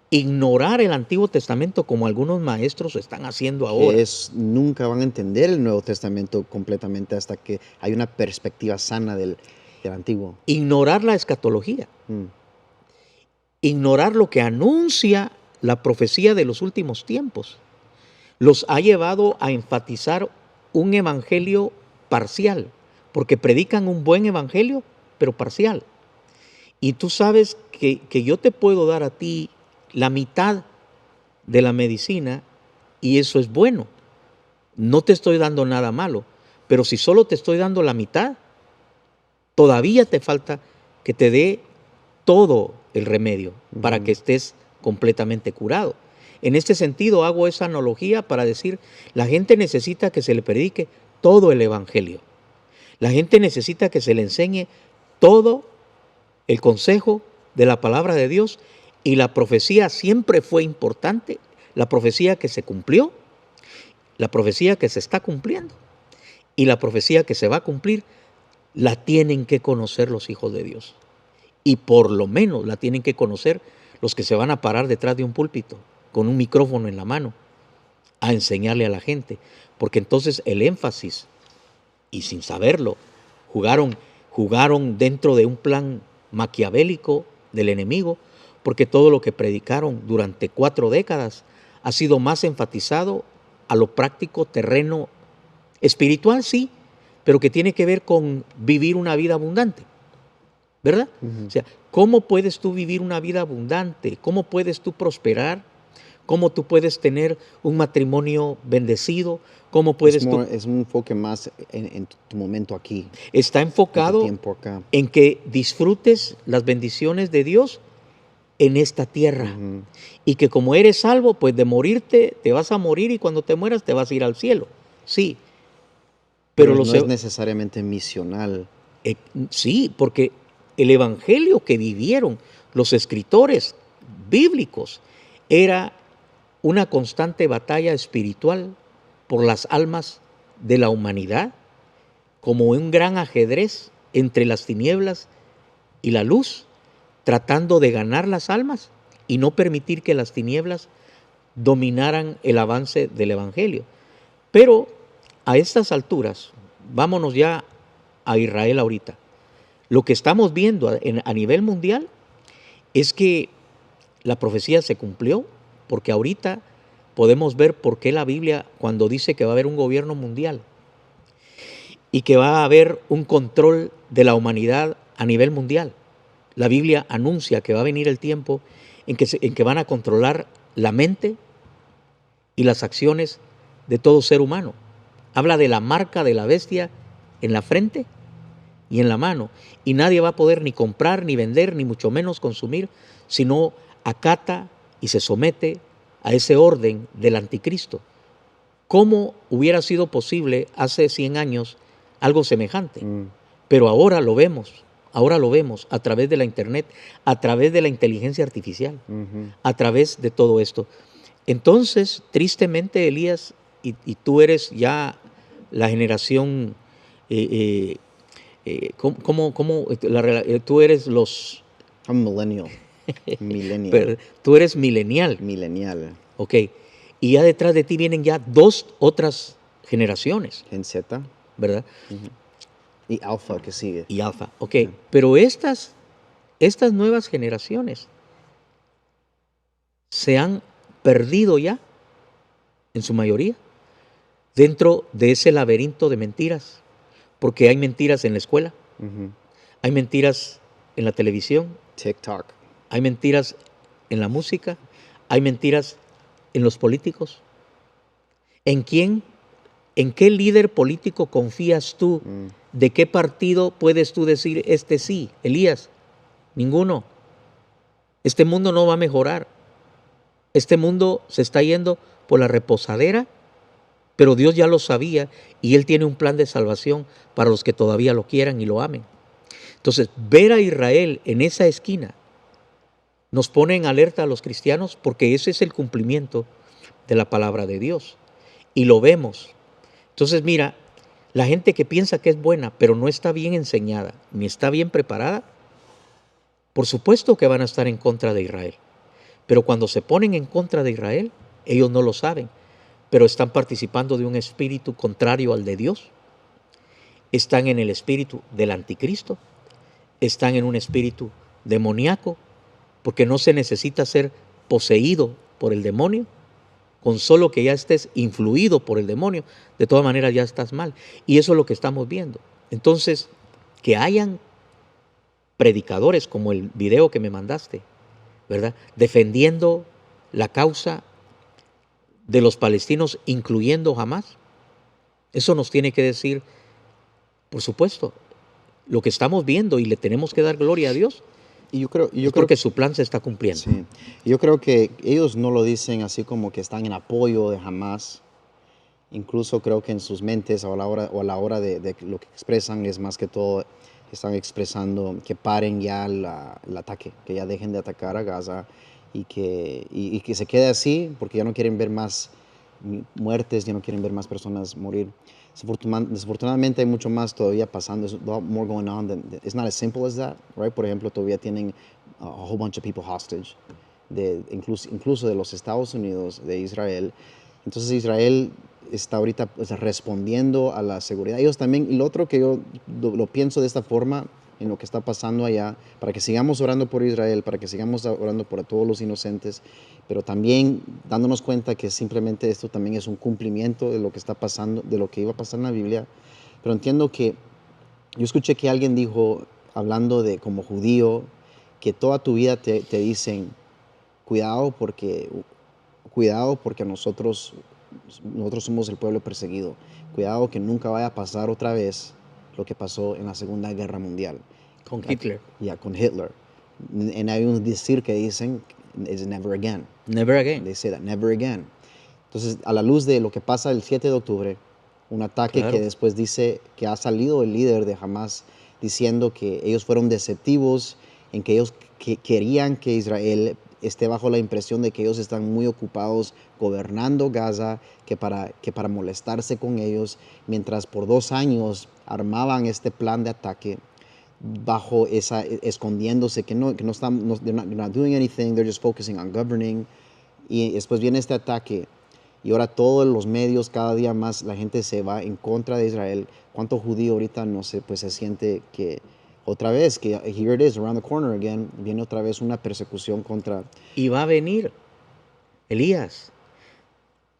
ignorar el Antiguo Testamento como algunos maestros están haciendo ahora. Nunca van a entender el Nuevo Testamento completamente hasta que hay una perspectiva sana del Antiguo. Ignorar la escatología. Ignorar lo que anuncia la profecía de los últimos tiempos. Los ha llevado a enfatizar un evangelio parcial, porque predican un buen evangelio, pero parcial. Y tú sabes que yo te puedo dar a ti la mitad de la medicina y eso es bueno. No te estoy dando nada malo, pero si solo te estoy dando la mitad, todavía te falta que te dé todo el remedio para que estés completamente curado. En este sentido hago esa analogía para decir, la gente necesita que se le predique todo el evangelio. La gente necesita que se le enseñe todo el consejo de la palabra de Dios, y la profecía siempre fue importante, la profecía que se cumplió, la profecía que se está cumpliendo y la profecía que se va a cumplir, la tienen que conocer los hijos de Dios. Y por lo menos la tienen que conocer los que se van a parar detrás de un púlpito con un micrófono en la mano a enseñarle a la gente, porque entonces el énfasis, y sin saberlo, jugaron dentro de un plan maquiavélico del enemigo, porque todo lo que predicaron durante 4 décadas ha sido más enfatizado a lo práctico, terreno, espiritual sí, pero que tiene que ver con vivir una vida abundante, ¿verdad? O sea, ¿cómo puedes tú vivir una vida abundante? ¿Cómo puedes tú prosperar? ¿Cómo tú puedes tener un matrimonio bendecido? ¿Cómo puedes tú? Es un enfoque más en tu momento aquí. Está en tu enfocado tiempo acá. en que disfrutes las bendiciones de Dios en esta tierra. Y que como eres salvo, pues de morirte, te vas a morir, y cuando te mueras te vas a ir al cielo. Sí. Pero no es necesariamente misional. Sí, porque el evangelio que vivieron los escritores bíblicos era una constante batalla espiritual por las almas de la humanidad, como un gran ajedrez entre las tinieblas y la luz, tratando de ganar las almas y no permitir que las tinieblas dominaran el avance del evangelio. Pero a estas alturas, vámonos ya a Israel ahorita. Lo que estamos viendo a nivel mundial es que la profecía se cumplió, porque ahorita podemos ver por qué la Biblia, cuando dice que va a haber un gobierno mundial y que va a haber un control de la humanidad a nivel mundial, la Biblia anuncia que va a venir el tiempo en que van a controlar la mente y las acciones de todo ser humano. Habla de la marca de la bestia en la frente y en la mano, y nadie va a poder ni comprar, ni vender, ni mucho menos consumir, sino acata y se somete a ese orden del anticristo. ¿Cómo hubiera sido posible hace 100 años algo semejante? Pero ahora lo vemos ahora lo vemos a través de la internet, a través de la inteligencia artificial, a través de todo esto. Entonces, tristemente, Elías, y tú eres ya la generación, tú eres I'm millennial. Millennial. pero tú eres milenial, Millennial. ok, y ya detrás de ti vienen ya dos otras generaciones, Gen Z ¿verdad? y Alpha que sigue. Y alfa, ok, pero estas nuevas generaciones se han perdido ya, en su mayoría, dentro de ese laberinto de mentiras, porque hay mentiras en la escuela, hay mentiras en la televisión, TikTok. hay mentiras en la música, hay mentiras en los políticos. ¿En quién, en qué líder político confías tú? ¿De qué partido puedes tú decir este sí, Elías? Ninguno. Este mundo no va a mejorar. Este mundo se está yendo por la reposadera, pero Dios ya lo sabía y Él tiene un plan de salvación para los que todavía lo quieran y lo amen. Entonces, ver a Israel en esa esquina nos pone en alerta a los cristianos porque ese es el cumplimiento de la palabra de Dios. Y lo vemos. Entonces, mira, la gente que piensa que es buena, pero no está bien enseñada, ni está bien preparada, por supuesto que van a estar en contra de Israel. Pero cuando se ponen en contra de Israel, ellos no lo saben, pero están participando de un espíritu contrario al de Dios. Están en el espíritu del anticristo, están en un espíritu demoníaco, porque no se necesita ser poseído por el demonio. Con solo que ya estés influido por el demonio, de todas maneras ya estás mal. Y eso es lo que estamos viendo. Entonces, que hayan predicadores como el video que me mandaste, ¿verdad? Defendiendo la causa de los palestinos, incluyendo Hamás. Eso nos tiene que decir, por supuesto, lo que estamos viendo y le tenemos que dar gloria a Dios. Y yo creo porque su plan se está cumpliendo. Sí. Yo creo que ellos no lo dicen así como que están en apoyo de Hamás. Incluso creo que en sus mentes o a la hora de lo que expresan es más que todo están expresando que paren ya el ataque, que ya dejen de atacar a Gaza y que se quede así porque ya no quieren ver más muertes, ya no quieren ver más personas morir. Desafortunadamente hay mucho más todavía pasando. There's a lot more going on. It's not as simple as that, right? Por ejemplo, todavía tienen a whole bunch of people hostage, incluso de los Estados Unidos, de Israel. Entonces Israel está ahorita respondiendo a la seguridad. Ellos también, y lo otro que yo lo pienso de esta forma, en lo que está pasando allá, para que sigamos orando por Israel, para que sigamos orando por todos los inocentes, pero también dándonos cuenta que simplemente esto también es un cumplimiento de lo que está pasando, de lo que iba a pasar en la Biblia. Pero entiendo que, yo escuché que alguien dijo, hablando de como judío, que toda tu vida te dicen, cuidado porque nosotros somos el pueblo perseguido. Cuidado que nunca vaya a pasar otra vez lo que pasó en la Segunda Guerra Mundial. Con Hitler. Ya, con Hitler. Y hay un decir que dicen, is never again. Never again. They say that, never again. Entonces, a la luz de lo que pasa el 7 de octubre, un ataque Claro. que después dice que ha salido el líder de Hamás diciendo que ellos fueron deceptivos, en que ellos querían que Israel esté bajo la impresión de que ellos están muy ocupados gobernando Gaza, que para molestarse con ellos, mientras por 2 años armaban este plan de ataque bajo escondiéndose, que no están, they're not doing anything, they're just focusing on governing. Y después viene este ataque y ahora todos los medios, cada día más la gente se va en contra de Israel. ¿Cuánto judío ahorita no sé, pues se siente que otra vez, que here it is, around the corner again, viene otra vez una persecución contra... Y va a venir, Elías.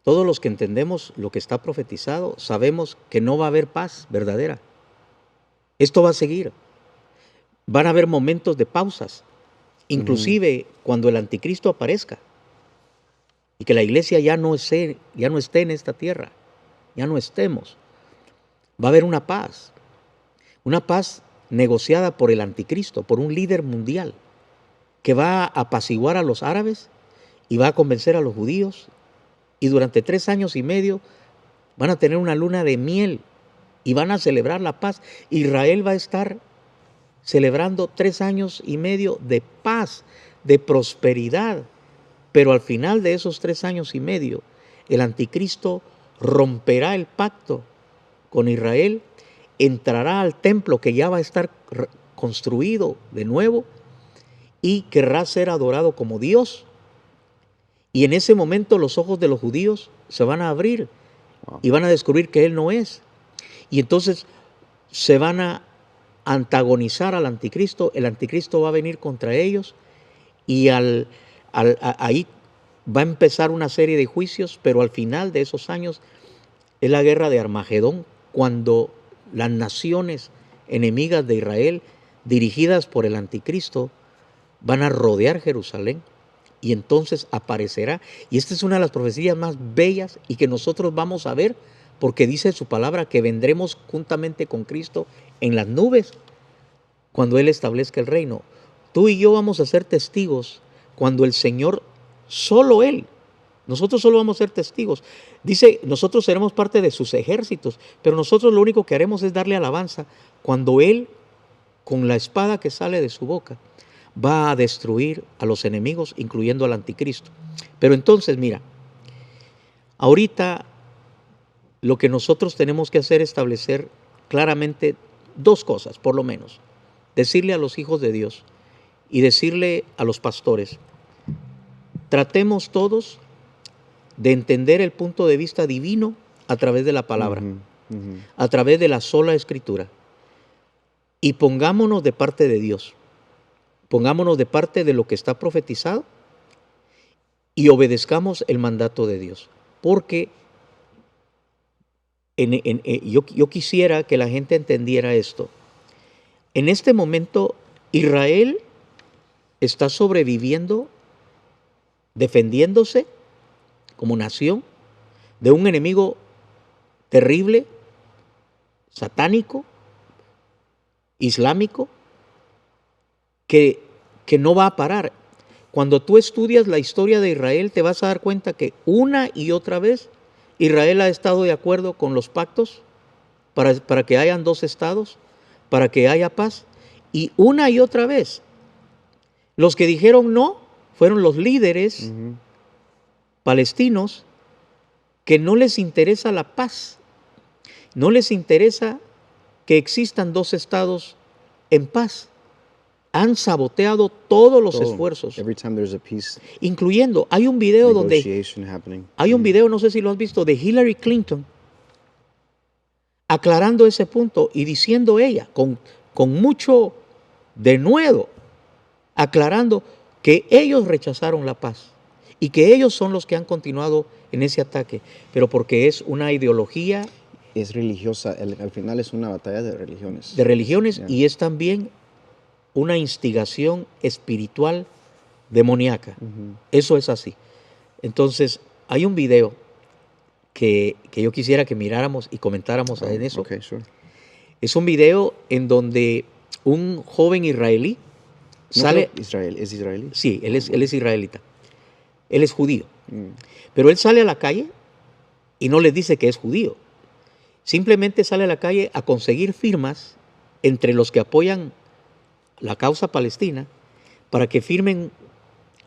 Todos los que entendemos lo que está profetizado, sabemos que no va a haber paz verdadera. Esto va a seguir. Van a haber momentos de pausas, inclusive cuando el anticristo aparezca y que la iglesia ya no esté en esta tierra, ya no estemos. Va a haber una paz negociada por el anticristo, por un líder mundial que va a apaciguar a los árabes y va a convencer a los judíos, y durante 3 años y medio van a tener una luna de miel y van a celebrar la paz. Israel va a estar celebrando 3 años y medio de paz, de prosperidad. Pero al final de esos 3 años y medio, el anticristo romperá el pacto con Israel, entrará al templo que ya va a estar construido de nuevo y querrá ser adorado como Dios. Y en ese momento los ojos de los judíos se van a abrir y van a descubrir que Él no es. Y entonces se van a antagonizar al anticristo. El anticristo va a venir contra ellos y ahí va a empezar una serie de juicios, pero al final de esos años es la guerra de Armagedón, cuando las naciones enemigas de Israel, dirigidas por el anticristo, van a rodear Jerusalén y entonces aparecerá. Y esta es una de las profecías más bellas y que nosotros vamos a ver, porque dice su palabra que vendremos juntamente con Cristo en las nubes cuando Él establezca el reino. Tú y yo vamos a ser testigos cuando el Señor, solo Él, nosotros solo vamos a ser testigos. Dice, nosotros seremos parte de sus ejércitos, pero nosotros lo único que haremos es darle alabanza cuando Él, con la espada que sale de su boca, va a destruir a los enemigos, incluyendo al anticristo. Pero entonces, mira, ahorita lo que nosotros tenemos que hacer es establecer claramente 2 cosas, por lo menos. Decirle a los hijos de Dios y decirle a los pastores, tratemos todos de entender el punto de vista divino a través de la palabra, a través de la sola escritura. Y pongámonos de parte de Dios, pongámonos de parte de lo que está profetizado y obedezcamos el mandato de Dios. Porque yo quisiera que la gente entendiera esto. En este momento Israel está sobreviviendo, defendiéndose como nación de un enemigo terrible, satánico, islámico, que no va a parar. Cuando tú estudias la historia de Israel, te vas a dar cuenta que una y otra vez Israel ha estado de acuerdo con los pactos para que hayan 2 estados, para que haya paz. Y una y otra vez, los que dijeron no fueron los líderes palestinos, que no les interesa la paz, no les interesa que existan 2 estados en paz. Han saboteado todos los esfuerzos, incluyendo, hay un video no sé si lo has visto, de Hillary Clinton, aclarando ese punto y diciendo ella, con mucho denuedo, aclarando que ellos rechazaron la paz y que ellos son los que han continuado en ese ataque, pero porque es una ideología. Es religiosa, al final es una batalla de religiones. Yeah. Y es también una instigación espiritual demoníaca. Eso es así. Entonces, hay un video que yo quisiera que miráramos y comentáramos en eso. Okay, sure. Es un video en donde un joven israelí sale. ¿Es israelí? Sí, él es israelita. Él es judío. Pero él sale a la calle y no les dice que es judío. Simplemente sale a la calle a conseguir firmas entre los que apoyan la causa palestina para que firmen,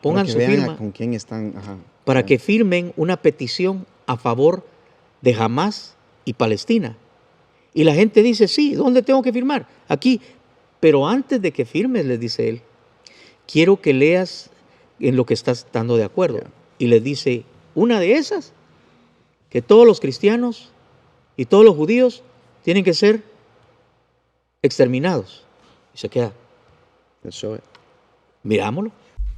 pongan su firma, con quién están, para que firmen una petición a favor de Hamás y Palestina. Y la gente dice, sí, ¿dónde tengo que firmar? Aquí. Pero antes de que firmes, les dice él, quiero que leas en lo que estás dando de acuerdo. Y les dice, una de esas, que todos los cristianos y todos los judíos tienen que ser exterminados. Y se queda. Let's show it. Mirámoslo.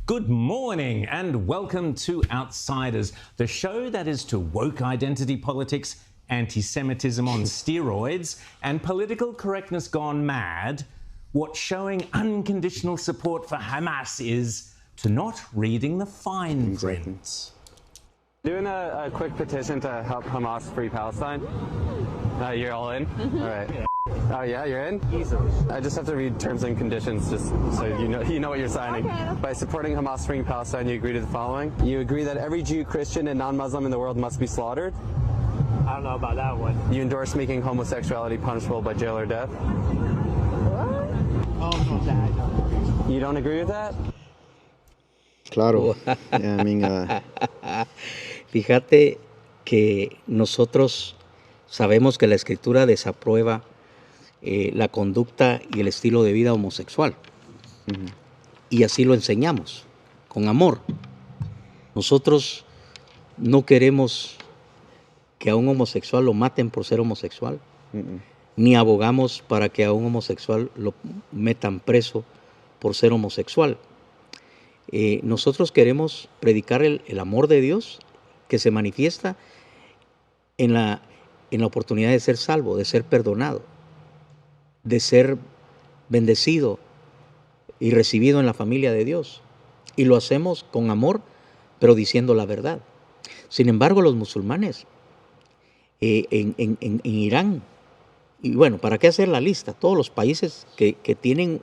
Good morning and welcome to Outsiders, the show that is to woke identity politics, anti-Semitism on steroids, and political correctness gone mad, what showing unconditional support for Hamas is to not reading the fine print. Doing a quick petition to help Hamas free Palestine. You're all in? All right. Oh yeah, you're in? Easily. I just have to read terms and conditions just so you know what you're signing. Okay. By supporting Hamas freeing Palestine, you agree to the following. You agree that every Jew, Christian, and non-Muslim in the world must be slaughtered. I don't know about that one. You endorse making homosexuality punishable by jail or death. What? You don't agree with that? Claro. Yeah, I mean, Fíjate que nosotros sabemos que la Escritura desaprueba la conducta y el estilo de vida homosexual. Y así lo enseñamos, con amor. Nosotros no queremos que a un homosexual lo maten por ser homosexual, ni abogamos para que a un homosexual lo metan preso por ser homosexual. Nosotros queremos predicar el amor de Dios que se manifiesta en la oportunidad de ser salvo, de ser perdonado, de ser bendecido y recibido en la familia de Dios. Y lo hacemos con amor, pero diciendo la verdad. Sin embargo, los musulmanes en Irán, y bueno, ¿para qué hacer la lista? Todos los países que tienen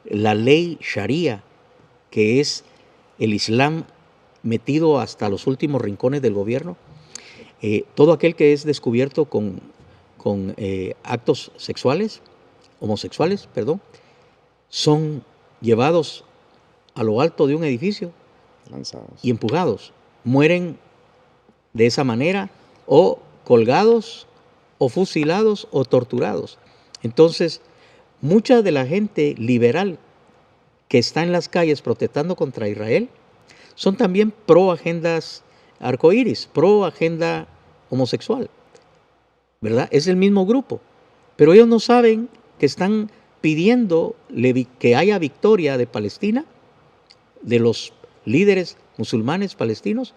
la ley Sharia, que es el Islam metido hasta los últimos rincones del gobierno, todo aquel que es descubierto con actos sexuales, homosexuales, perdón, son llevados a lo alto de un edificio lanzados. y empujados. Mueren de esa manera, o colgados, o fusilados, o torturados. Entonces, mucha de la gente liberal que está en las calles protestando contra Israel son también pro agendas arcoíris, pro agenda homosexual, ¿verdad? Es el mismo grupo, pero ellos no saben que están pidiendo que haya victoria de Palestina, de los líderes musulmanes palestinos,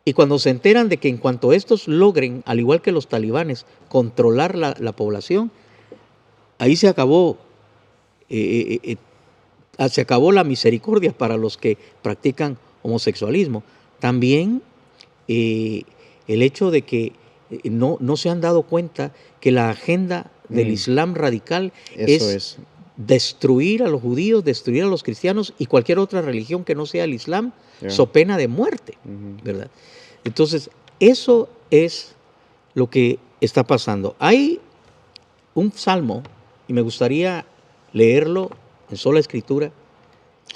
y cuando se enteran de que en cuanto estos logren, al igual que los talibanes, controlar la población, ahí se acabó la misericordia para los que practican homosexualismo. También el hecho de que no se han dado cuenta que la agenda del Islam radical es destruir a los judíos, destruir a los cristianos y cualquier otra religión que no sea el Islam, so pena de muerte, ¿verdad? Entonces, eso es lo que está pasando. Hay un salmo, y me gustaría leerlo en sola escritura.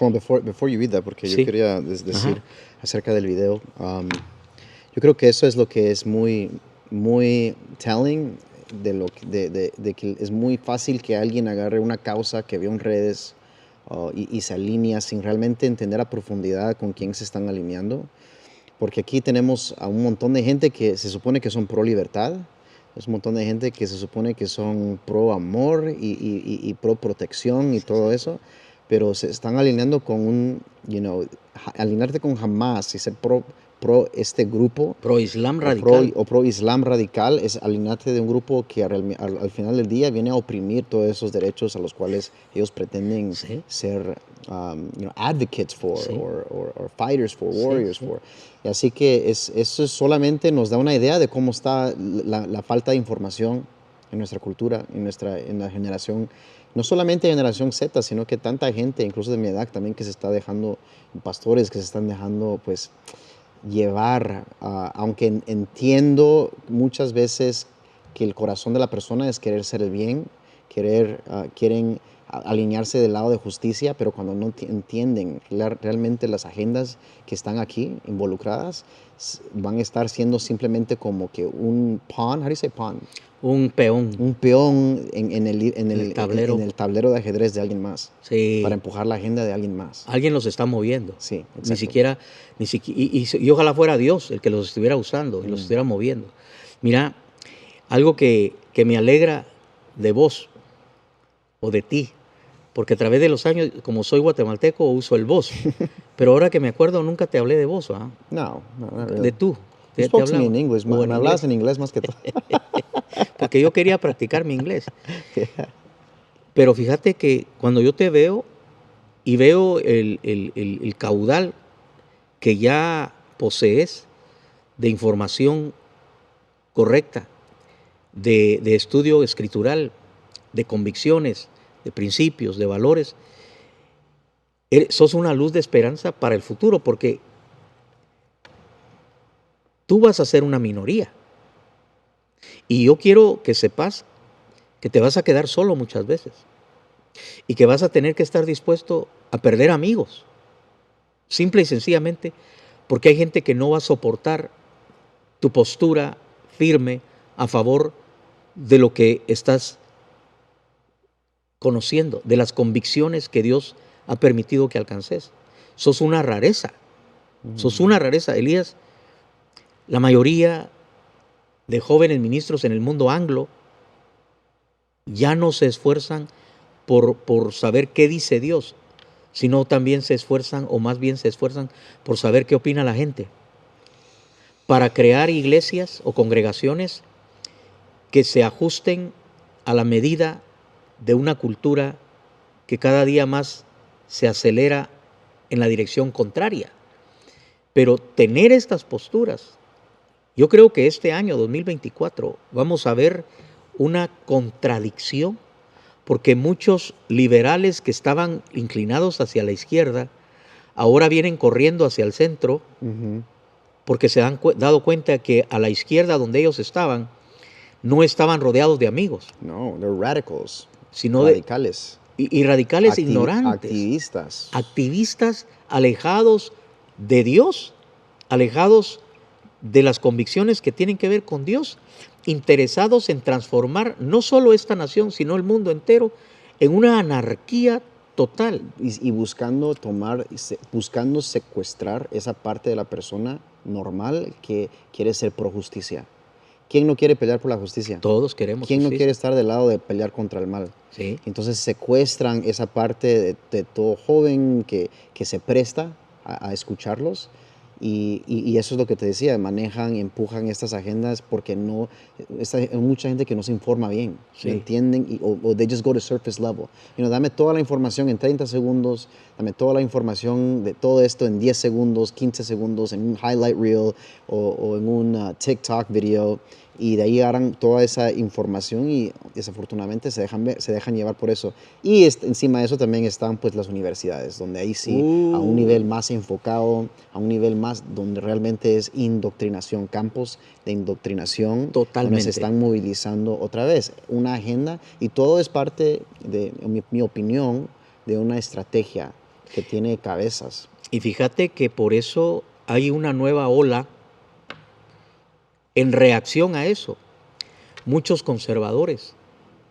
Before you read that, porque Sí. yo quería decir acerca del video, yo creo que eso es lo que es muy, muy telling de que es muy fácil que alguien agarre una causa que vio en redes y se alinea sin realmente entender a profundidad con quién se están alineando. Porque aquí tenemos a un montón de gente que se supone que son pro libertad, es un montón de gente que se supone que son pro amor y pro protección y todo eso, pero se están alineando con alinearte con Hamas y ser pro este grupo. Pro Islam radical. Pro Islam radical es alinearte de un grupo que al final del día viene a oprimir todos esos derechos a los cuales ellos pretenden ser advocates for, or fighters for, warriors for. Y así que eso solamente nos da una idea de cómo está la falta de información en nuestra cultura, en la generación, no solamente generación Z, sino que tanta gente, incluso de mi edad también, que se está dejando, pastores que se están dejando, pues, llevar, aunque entiendo muchas veces que el corazón de la persona es querer ser el bien, quieren alinearse del lado de justicia, pero cuando no entienden realmente las agendas que están aquí involucradas, van a estar siendo simplemente como que un pawn, how do you say pawn? Un peón. Un peón en el tablero. En el tablero de ajedrez de alguien más. Sí. Para empujar la agenda de alguien más. Alguien los está moviendo. Sí, exacto. Ni siquiera y ojalá fuera Dios el que los estuviera usando y los estuviera moviendo. Mira, algo que me alegra de vos o de ti, porque a través de los años, como soy guatemalteco, uso el vos. Pero ahora que me acuerdo, nunca te hablé de vos, ¿ah? No, not really. De tú. You spoke to me in English. Me hablabas en inglés más que todo. Porque yo quería practicar mi inglés. Pero fíjate que cuando yo te veo y veo el caudal que ya posees de información correcta, de estudio escritural, de convicciones, de principios, de valores, sos una luz de esperanza para el futuro, porque tú vas a ser una minoría. Y yo quiero que sepas que te vas a quedar solo muchas veces. y que vas a tener que estar dispuesto a perder amigos, simple y sencillamente porque hay gente que no va a soportar tu postura firme a favor de lo que estás conociendo, de las convicciones que Dios ha permitido que alcances. Sos una rareza, sos una rareza. Elías, la mayoría de jóvenes ministros en el mundo anglo ya no se esfuerzan por saber qué dice Dios, sino también se esfuerzan, o más bien se esfuerzan por saber qué opina la gente, para crear iglesias o congregaciones que se ajusten a la medida de una cultura que cada día más se acelera en la dirección contraria. Pero tener estas posturas, yo creo que este año 2024 vamos a ver una contradicción, porque muchos liberales que estaban inclinados hacia la izquierda ahora vienen corriendo hacia el centro, porque se han dado cuenta que a la izquierda donde ellos estaban no estaban rodeados de amigos. No, they're radicals. Sino radicales. Y radicales ignorantes. Activistas. Activistas alejados de Dios, alejados de las convicciones que tienen que ver con Dios, interesados en transformar no solo esta nación, sino el mundo entero en una anarquía total. Y buscando buscando secuestrar esa parte de la persona normal que quiere ser pro justicia. ¿Quién no quiere pelear por la justicia? Todos queremos ¿Quién justicia. no quiere estar del lado de pelear contra el mal? Sí. Entonces secuestran esa parte de todo joven que se presta a escucharlos. Y eso es lo que te decía, empujan estas agendas porque hay mucha gente que no se informa bien, Sí. ¿me entienden? O they just go to surface level. Dame toda la información en 30 segundos, dame toda la información de todo esto en 10 segundos, 15 segundos, en un highlight reel o en un TikTok video, y de ahí agarran toda esa información y desafortunadamente se dejan llevar por eso. Y encima de eso también están pues las universidades, donde ahí sí, a un nivel más enfocado, a un nivel más donde realmente es indoctrinación, campos de indoctrinación, Totalmente. donde se están movilizando otra vez una agenda, y todo es parte de, en mi opinión, de una estrategia que tiene cabezas. Y fíjate que por eso hay una nueva ola en reacción a eso. Muchos conservadores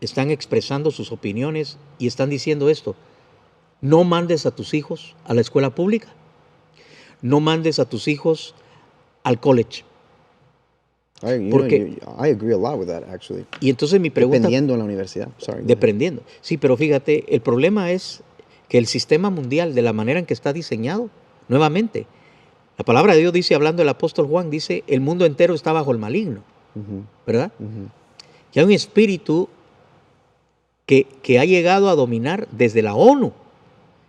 están expresando sus opiniones y están diciendo esto: no mandes a tus hijos a la escuela pública, no mandes a tus hijos al college. Porque, I agree a lot with that, actually. y entonces mi pregunta... Dependiendo en la universidad. Sorry, go ahead. Dependiendo. Sí, pero fíjate, el problema es que el sistema mundial, de la manera en que está diseñado, nuevamente, la palabra de Dios dice, hablando el apóstol Juan, dice, el mundo entero está bajo el maligno, ¿verdad? Y hay un espíritu que ha llegado a dominar desde la ONU.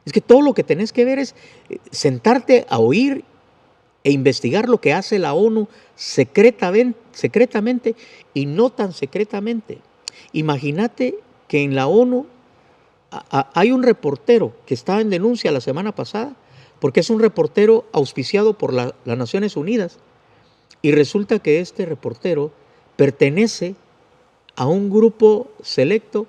Es que todo lo que tenés que ver es sentarte a oír e investigar lo que hace la ONU secretamente y no tan secretamente. Imagínate que en la ONU hay un reportero que estaba en denuncia la semana pasada, porque es un reportero auspiciado por las Naciones Unidas, y resulta que este reportero pertenece a un grupo selecto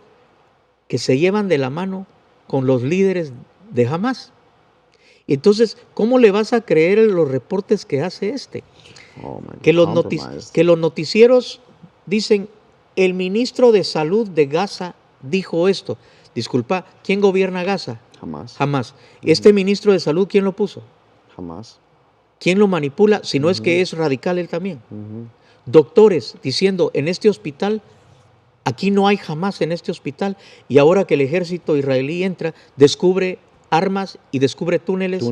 que se llevan de la mano con los líderes de Hamas. Entonces, ¿cómo le vas a creer en los reportes que hace este? Oh, man, Que los noticieros dicen, el ministro de Salud de Gaza dijo esto. Disculpa, ¿quién gobierna Gaza? Jamás. ¿Este ministro de Salud quién lo puso? Jamás. ¿Quién lo manipula? Si no es que es radical él también. Doctores diciendo, en este hospital, aquí no hay Jamás en este hospital. Y ahora que el ejército israelí entra, descubre armas y descubre túneles.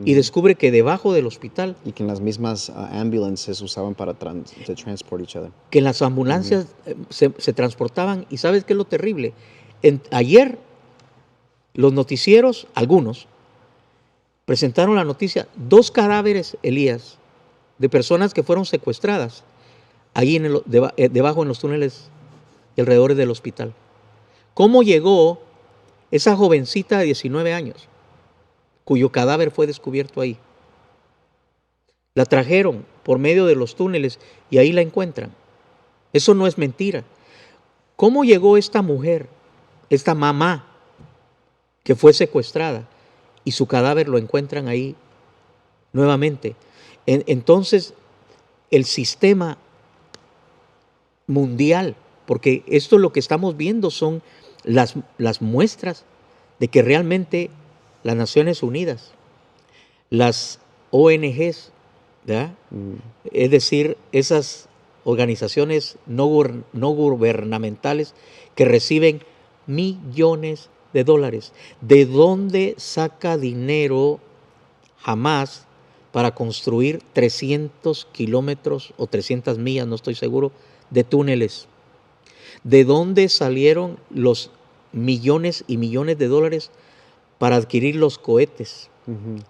Y descubre que debajo del hospital... Y que en las mismas ambulances usaban para transport each other. Que en las ambulancias se transportaban. ¿Y sabes qué es lo terrible? Ayer los noticieros, algunos, presentaron la noticia, 2 cadáveres, Elías, de personas que fueron secuestradas allí debajo en los túneles alrededor del hospital. ¿Cómo llegó esa jovencita de 19 años, cuyo cadáver fue descubierto ahí? La trajeron por medio de los túneles y ahí la encuentran. Eso no es mentira. ¿Cómo llegó esta mujer, esta mamá que fue secuestrada y su cadáver lo encuentran ahí nuevamente. Entonces, el sistema mundial, porque esto lo que estamos viendo son las muestras de que realmente las Naciones Unidas, las ONGs, ¿verdad? Es decir, esas organizaciones no gubernamentales que reciben millones de dólares. ¿De dónde saca dinero Hamás para construir 300 kilómetros o 300 millas, no estoy seguro, de túneles? ¿De dónde salieron los millones y millones de dólares para adquirir los cohetes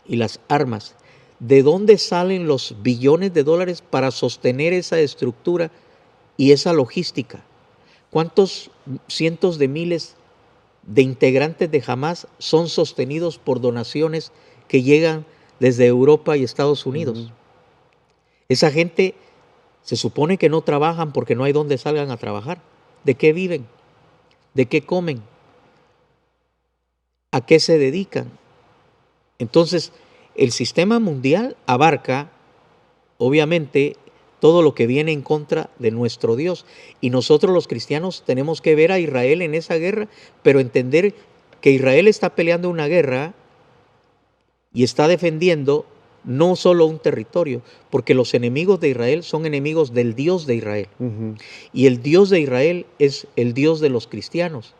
y las armas? ¿De dónde salen los billones de dólares para sostener esa estructura y esa logística? ¿Cuántos cientos de miles de integrantes de Hamás son sostenidos por donaciones que llegan desde Europa y Estados Unidos? Esa gente se supone que no trabajan porque no hay donde salgan a trabajar. ¿De qué viven? ¿De qué comen? ¿A qué se dedican? Entonces, el sistema mundial abarca, obviamente, todo lo que viene en contra de nuestro Dios. Y nosotros los cristianos tenemos que ver a Israel en esa guerra, pero entender que Israel está peleando una guerra y está defendiendo no solo un territorio, porque los enemigos de Israel son enemigos del Dios de Israel. Y el Dios de Israel es el Dios de los cristianos,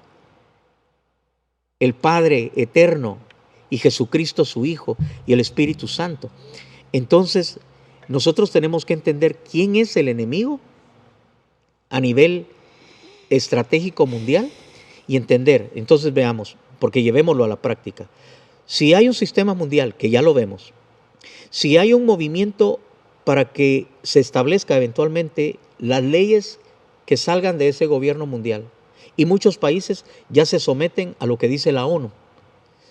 el Padre eterno, y Jesucristo su Hijo, y el Espíritu Santo. Entonces, nosotros tenemos que entender quién es el enemigo a nivel estratégico mundial y entender. Entonces veamos, porque llevémoslo a la práctica. Si hay un sistema mundial, que ya lo vemos, si hay un movimiento para que se establezca eventualmente las leyes que salgan de ese gobierno mundial, y muchos países ya se someten a lo que dice la ONU.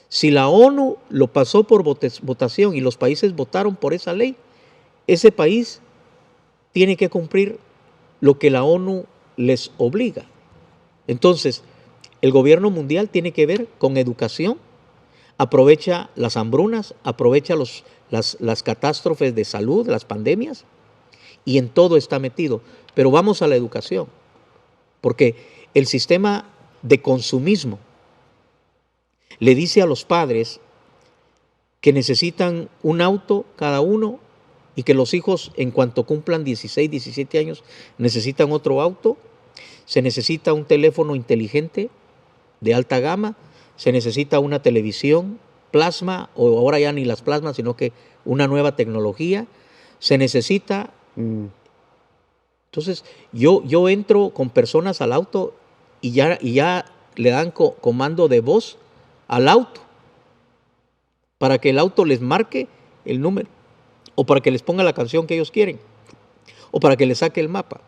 Si la ONU lo pasó por votación y los países votaron por esa ley, ese país tiene que cumplir lo que la ONU les obliga. Entonces, el gobierno mundial tiene que ver con educación, aprovecha las hambrunas, aprovecha las catástrofes de salud, las pandemias, y en todo está metido. Pero vamos a la educación, porque el sistema de consumismo le dice a los padres que necesitan un auto cada uno y que los hijos, en cuanto cumplan 16, 17 años, necesitan otro auto. Se necesita un teléfono inteligente de alta gama, se necesita una televisión plasma, o ahora ya ni las plasmas, sino que una nueva tecnología. Se necesita... Entonces, yo entro con personas al auto y ya le dan comando de voz al auto para que el auto les marque el número, o para que les ponga la canción que ellos quieren, o para que les saque el mapa.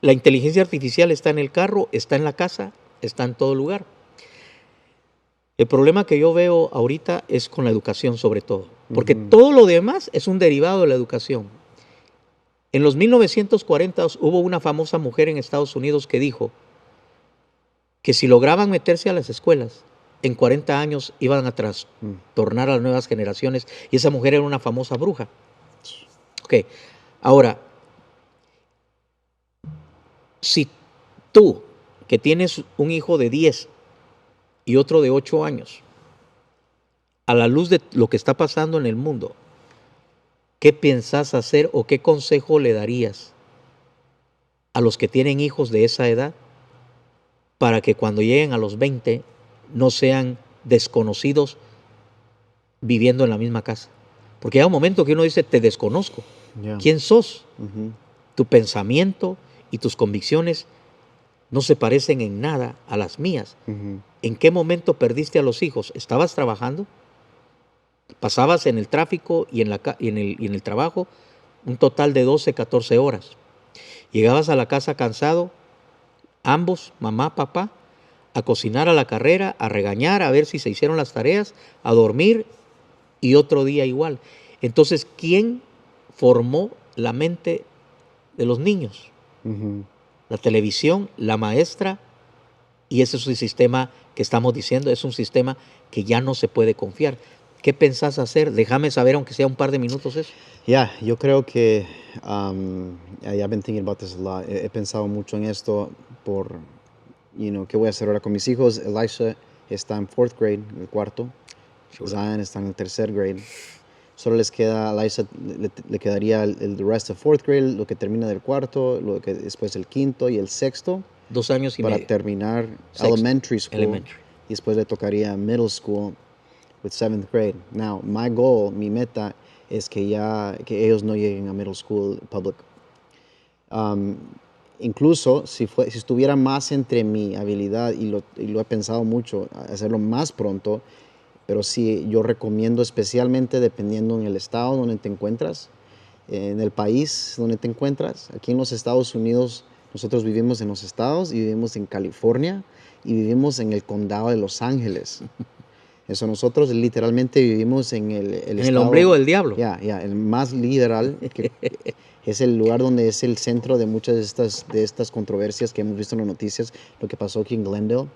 La inteligencia artificial está en el carro, está en la casa, está en todo lugar. El problema que yo veo ahorita es con la educación sobre todo, porque todo lo demás es un derivado de la educación. En los 1940 hubo una famosa mujer en Estados Unidos que dijo que si lograban meterse a las escuelas, en 40 años iban a trastornar a las nuevas generaciones, y esa mujer era una famosa bruja. Ok, ahora, si tú, que tienes un hijo de 10 y otro de 8 años, a la luz de lo que está pasando en el mundo, ¿qué piensas hacer o qué consejo le darías a los que tienen hijos de esa edad para que cuando lleguen a los 20 no sean desconocidos viviendo en la misma casa? Porque hay un momento que uno dice, te desconozco. ¿Quién sos? Tu pensamiento y tus convicciones no se parecen en nada a las mías. ¿En qué momento perdiste a los hijos? ¿Estabas trabajando? Pasabas en el tráfico y en el trabajo un total de 12, 14 horas. Llegabas a la casa cansado, ambos, mamá, papá, a cocinar a la carrera, a regañar, a ver si se hicieron las tareas, a dormir, y otro día igual. Entonces, ¿quién formó la mente de los niños? La televisión, la maestra Y ese es el sistema que estamos diciendo, es un sistema que ya no se puede confiar. ¿Qué pensás hacer? Déjame saber, aunque sea un par de minutos eso. Yo creo que I've been thinking about this a lot. He pensado mucho en esto por, ¿qué voy a hacer ahora con mis hijos? Elisha está en 4th grade, en el cuarto. Zion está en el 3rd grade. Solo les queda, a Elisha le quedaría el the rest of 4th grade, lo que termina del cuarto, lo que después el 5º y el 6º. 2 años y para medio. terminar Sexto. elementary school. Elementary. Y después le tocaría middle school with 7th grade. Now, my goal, mi meta, es que ellos no lleguen a middle school public. Incluso si estuviera más entre mi habilidad, y lo he pensado mucho, hacerlo más pronto, pero sí, yo recomiendo especialmente dependiendo en el estado donde te encuentras, en el país donde te encuentras. Aquí en los Estados Unidos, nosotros vivimos en los estados y vivimos en California y vivimos en el condado de Los Ángeles. Eso, nosotros literalmente vivimos en el En estado, el ombligo del diablo. el más literal, que es el lugar donde es el centro de muchas de estas controversias que hemos visto en las noticias, lo que pasó aquí en Glendale,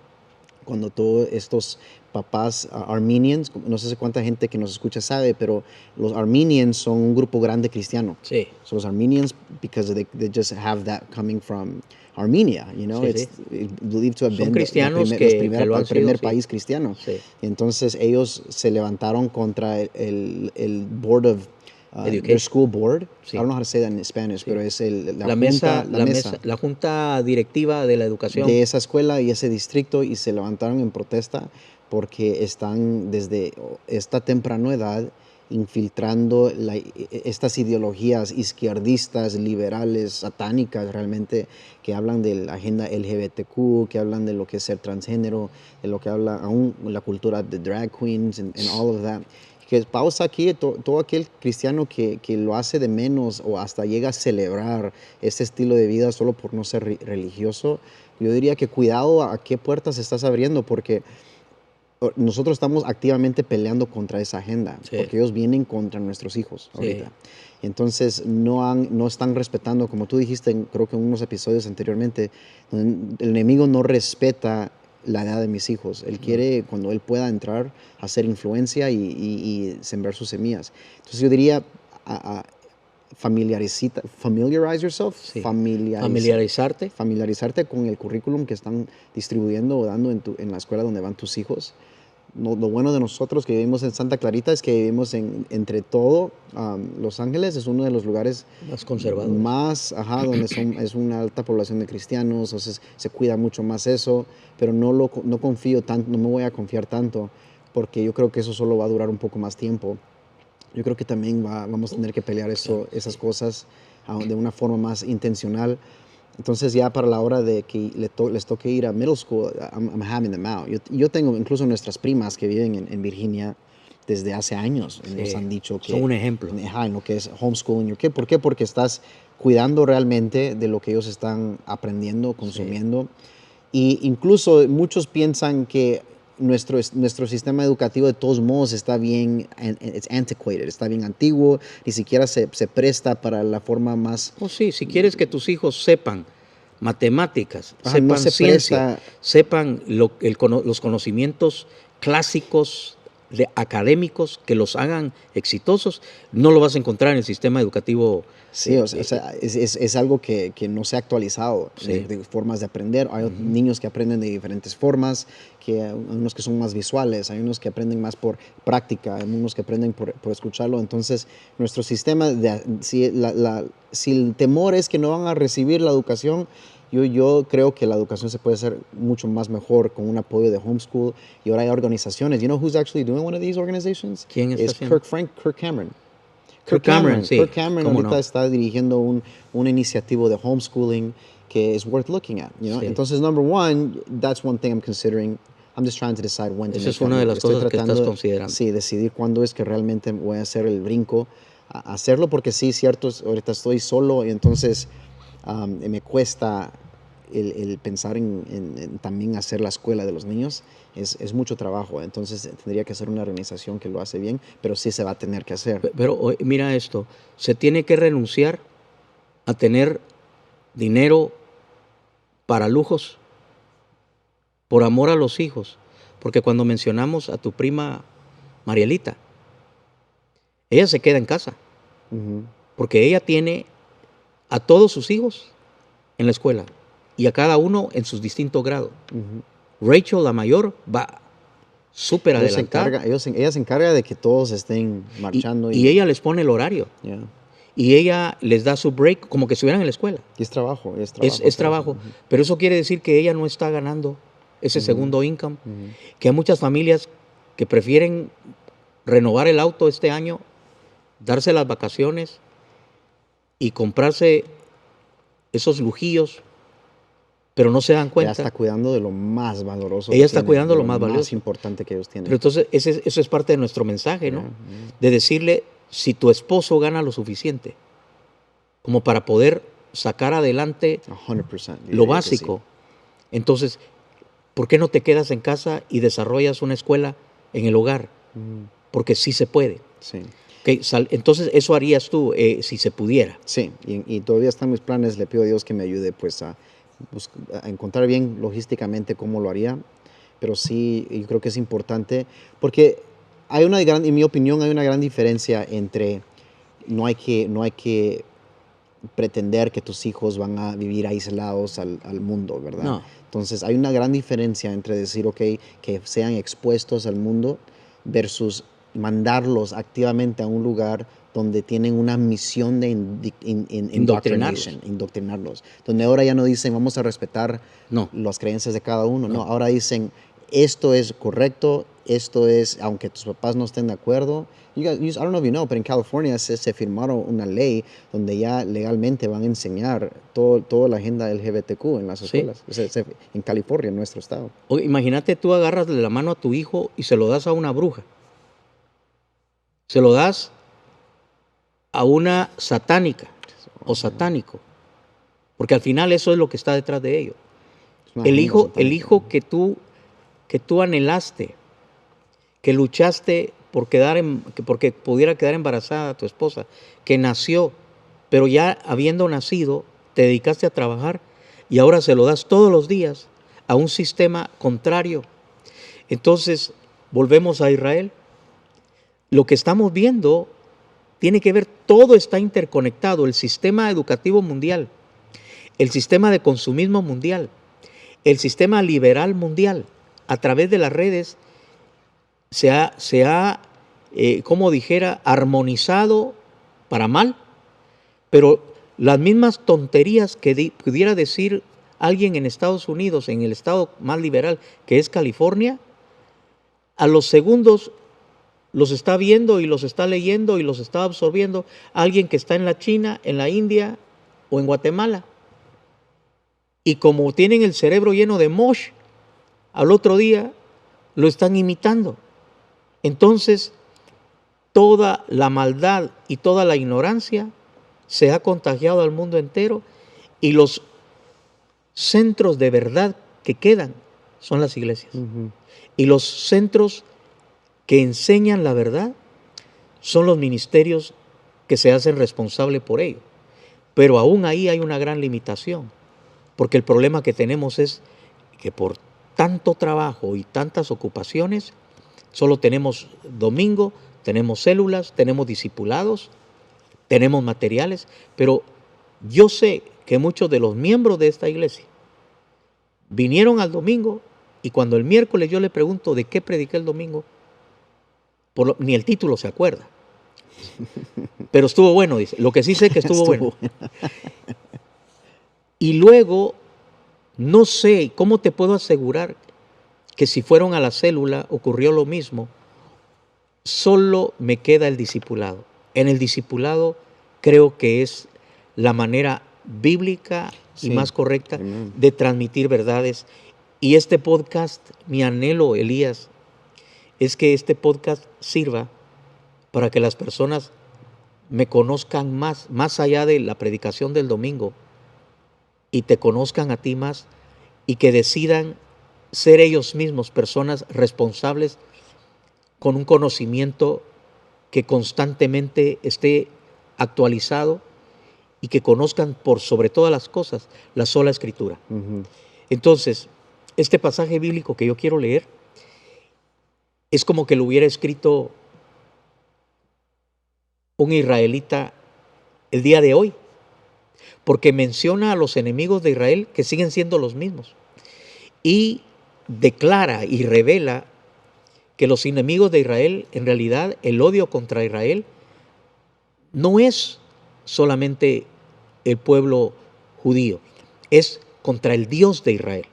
cuando todos estos papás Armenians, no sé cuánta gente que nos escucha sabe, pero los Armenians son un grupo grande cristiano. Sí. So los Armenians, because they just have that coming from Armenia, Sí, it's believed to have Son been cristianos que lo han el primer sido, sí. país cristiano. Sí. Entonces ellos se levantaron contra el board of Education. their school board. Sí. I don't know how to say that in Spanish, pero es La mesa, la junta directiva de la educación. de esa escuela y ese distrito, y se levantaron en protesta porque están desde esta temprana edad infiltrando estas ideologías izquierdistas, liberales, satánicas realmente, que hablan de la agenda LGBTQ, que hablan de lo que es ser transgénero, de lo que habla aún la cultura de drag queens and all of that. Que pausa aquí todo aquel cristiano que lo hace de menos o hasta llega a celebrar este estilo de vida solo por no ser religioso. Yo diría que cuidado a qué puertas estás abriendo, porque nosotros estamos activamente peleando contra esa agenda, Sí. porque ellos vienen contra nuestros hijos ahorita. Sí. Entonces no están respetando, como tú dijiste, creo que en unos episodios anteriormente, donde el enemigo no respeta la edad de mis hijos. Él quiere, cuando él pueda entrar, hacer influencia y sembrar sus semillas. Entonces yo diría, familiarize yourself, Sí. Familiarizarte. familiarizarte con el currículum que están distribuyendo o dando en la escuela donde van tus hijos. Lo bueno de nosotros que vivimos en Santa Clarita es que vivimos entre todo. Los Ángeles es uno de los lugares Más conservadores. más, donde es una alta población de cristianos, entonces se cuida mucho más eso, pero no confío tanto, no me voy a confiar tanto, porque yo creo que eso solo va a durar un poco más tiempo. Yo creo que también vamos a tener que pelear esas cosas de una forma más intencional. Entonces ya para la hora de que les toque ir a middle school, I'm having them out. Yo tengo incluso nuestras primas que viven en Virginia desde hace años. Sí. Nos han dicho que... Son un ejemplo. En lo que es homeschooling. ¿Por qué? Porque estás cuidando realmente de lo que ellos están aprendiendo, consumiendo. Y incluso muchos piensan que nuestro sistema educativo de todos modos está bien, it's antiquated, está bien antiguo, ni siquiera se presta para la forma más... Oh, sí, si quieres que tus hijos sepan matemáticas, sepan no se ciencia, presta. sepan los conocimientos clásicos académicos que los hagan exitosos, no lo vas a encontrar en el sistema educativo. Sí, es algo que no se ha actualizado, Sí. de formas de aprender. Hay niños que aprenden de diferentes formas, hay unos que son más visuales, hay unos que aprenden más por práctica, hay unos que aprenden por escucharlo. Entonces, nuestro sistema, si el temor es que no van a recibir la educación, yo creo que la educación se puede hacer mucho más mejor con un apoyo de homeschool. Y ahora hay organizaciones. You know who's actually doing one of these organizations? ¿Quién está Es haciendo? Kirk Cameron. Kirk Cameron, sí. Kirk Cameron ¿Cómo ahorita no? está dirigiendo una iniciativa de homeschooling que es worth looking at. Sí. Entonces, number one, that's one thing I'm considering. I'm just trying to decide when to Esa make es una that de move. las Estoy cosas que tratando estás considerando. Sí, decidir cuándo es que realmente voy a hacer el brinco a hacerlo, porque sí, cierto, ahorita estoy solo y entonces me cuesta el pensar en también hacer la escuela de los niños. Es mucho trabajo, entonces tendría que ser una organización que lo hace bien, pero sí se va a tener que hacer. Pero mira esto, se tiene que renunciar a tener dinero para lujos por amor a los hijos, porque cuando mencionamos a tu prima Marielita, ella se queda en casa, porque ella tiene a todos sus hijos en la escuela y a cada uno en sus distintos grados. Rachel, la mayor, va súper adelantada. Ella se encarga de que todos estén marchando. Y ella les pone el horario. Yeah. Y ella les da su break como que estuvieran en la escuela. Y es trabajo. Es trabajo. Pero eso quiere decir que ella no está ganando ese segundo income. Que hay muchas familias que prefieren renovar el auto este año, darse las vacaciones y comprarse esos lujillos, pero no se dan cuenta. Ella está cuidando de lo más valoroso. Ella está cuidando de lo más valioso. Más importante que ellos tienen. Pero entonces eso es parte de nuestro mensaje, ¿no? De decirle, si tu esposo gana lo suficiente como para poder sacar adelante 100%, lo básico, entonces, ¿por qué no te quedas en casa y desarrollas una escuela en el hogar? Porque sí se puede. Sí. Okay, entonces, eso harías tú si se pudiera. Sí, y todavía están mis planes. Le pido a Dios que me ayude pues a encontrar bien logísticamente cómo lo haría. Pero sí, yo creo que es importante porque en mi opinión, hay una gran diferencia entre no hay que pretender que tus hijos van a vivir aislados al mundo, ¿verdad? No. Entonces, hay una gran diferencia entre decir, ok, que sean expuestos al mundo versus mandarlos activamente a un lugar donde tienen una misión de indoctrinarlos. Donde ahora ya no dicen, vamos a respetar las creencias de cada uno. No, ahora dicen, esto es correcto, esto es, aunque tus papás no estén de acuerdo. I don't know if you know, pero en California se firmaron una ley donde ya legalmente van a enseñar toda la agenda LGBTQ en las escuelas. En California, en nuestro estado. Imagínate, tú agarras de la mano a tu hijo y se lo das a una bruja. Se lo das a una satánica o satánico. Porque al final eso es lo que está detrás de ello. El hijo que tú anhelaste, que luchaste porque pudiera quedar embarazada tu esposa, que nació, pero ya habiendo nacido, te dedicaste a trabajar y ahora se lo das todos los días a un sistema contrario. Entonces, volvemos a Israel. Lo que estamos viendo tiene que ver, todo está interconectado, el sistema educativo mundial, el sistema de consumismo mundial, el sistema liberal mundial, a través de las redes, se ha como dijera, armonizado para mal, pero las mismas tonterías que pudiera decir alguien en Estados Unidos, en el estado más liberal que es California, a los segundos los está viendo y los está leyendo y los está absorbiendo alguien que está en la China, en la India o en Guatemala. Y como tienen el cerebro lleno de mosh, al otro día lo están imitando. Entonces, toda la maldad y toda la ignorancia se ha contagiado al mundo entero y los centros de verdad que quedan son las iglesias. Y los centros que enseñan la verdad son los ministerios que se hacen responsables por ello. Pero aún ahí hay una gran limitación, porque el problema que tenemos es que por tanto trabajo y tantas ocupaciones, solo tenemos domingo, tenemos células, tenemos discipulados, tenemos materiales, pero yo sé que muchos de los miembros de esta iglesia vinieron al domingo y cuando el miércoles yo le pregunto de qué prediqué el domingo, ni el título se acuerda. Pero estuvo bueno, dice. Lo que sí sé que estuvo bueno. Y luego, no sé, ¿cómo te puedo asegurar que si fueron a la célula ocurrió lo mismo? Solo me queda el discipulado. En el discipulado creo que es la manera bíblica y más correcta de transmitir verdades. Y este podcast, mi anhelo, Elías, es que este podcast sirva para que las personas me conozcan más allá de la predicación del domingo, y te conozcan a ti más, y que decidan ser ellos mismos personas responsables con un conocimiento que constantemente esté actualizado y que conozcan por sobre todas las cosas la sola Escritura. Entonces, este pasaje bíblico que yo quiero leer es como que lo hubiera escrito un israelita el día de hoy, porque menciona a los enemigos de Israel que siguen siendo los mismos y declara y revela que los enemigos de Israel, en realidad el odio contra Israel no es solamente el pueblo judío, es contra el Dios de Israel.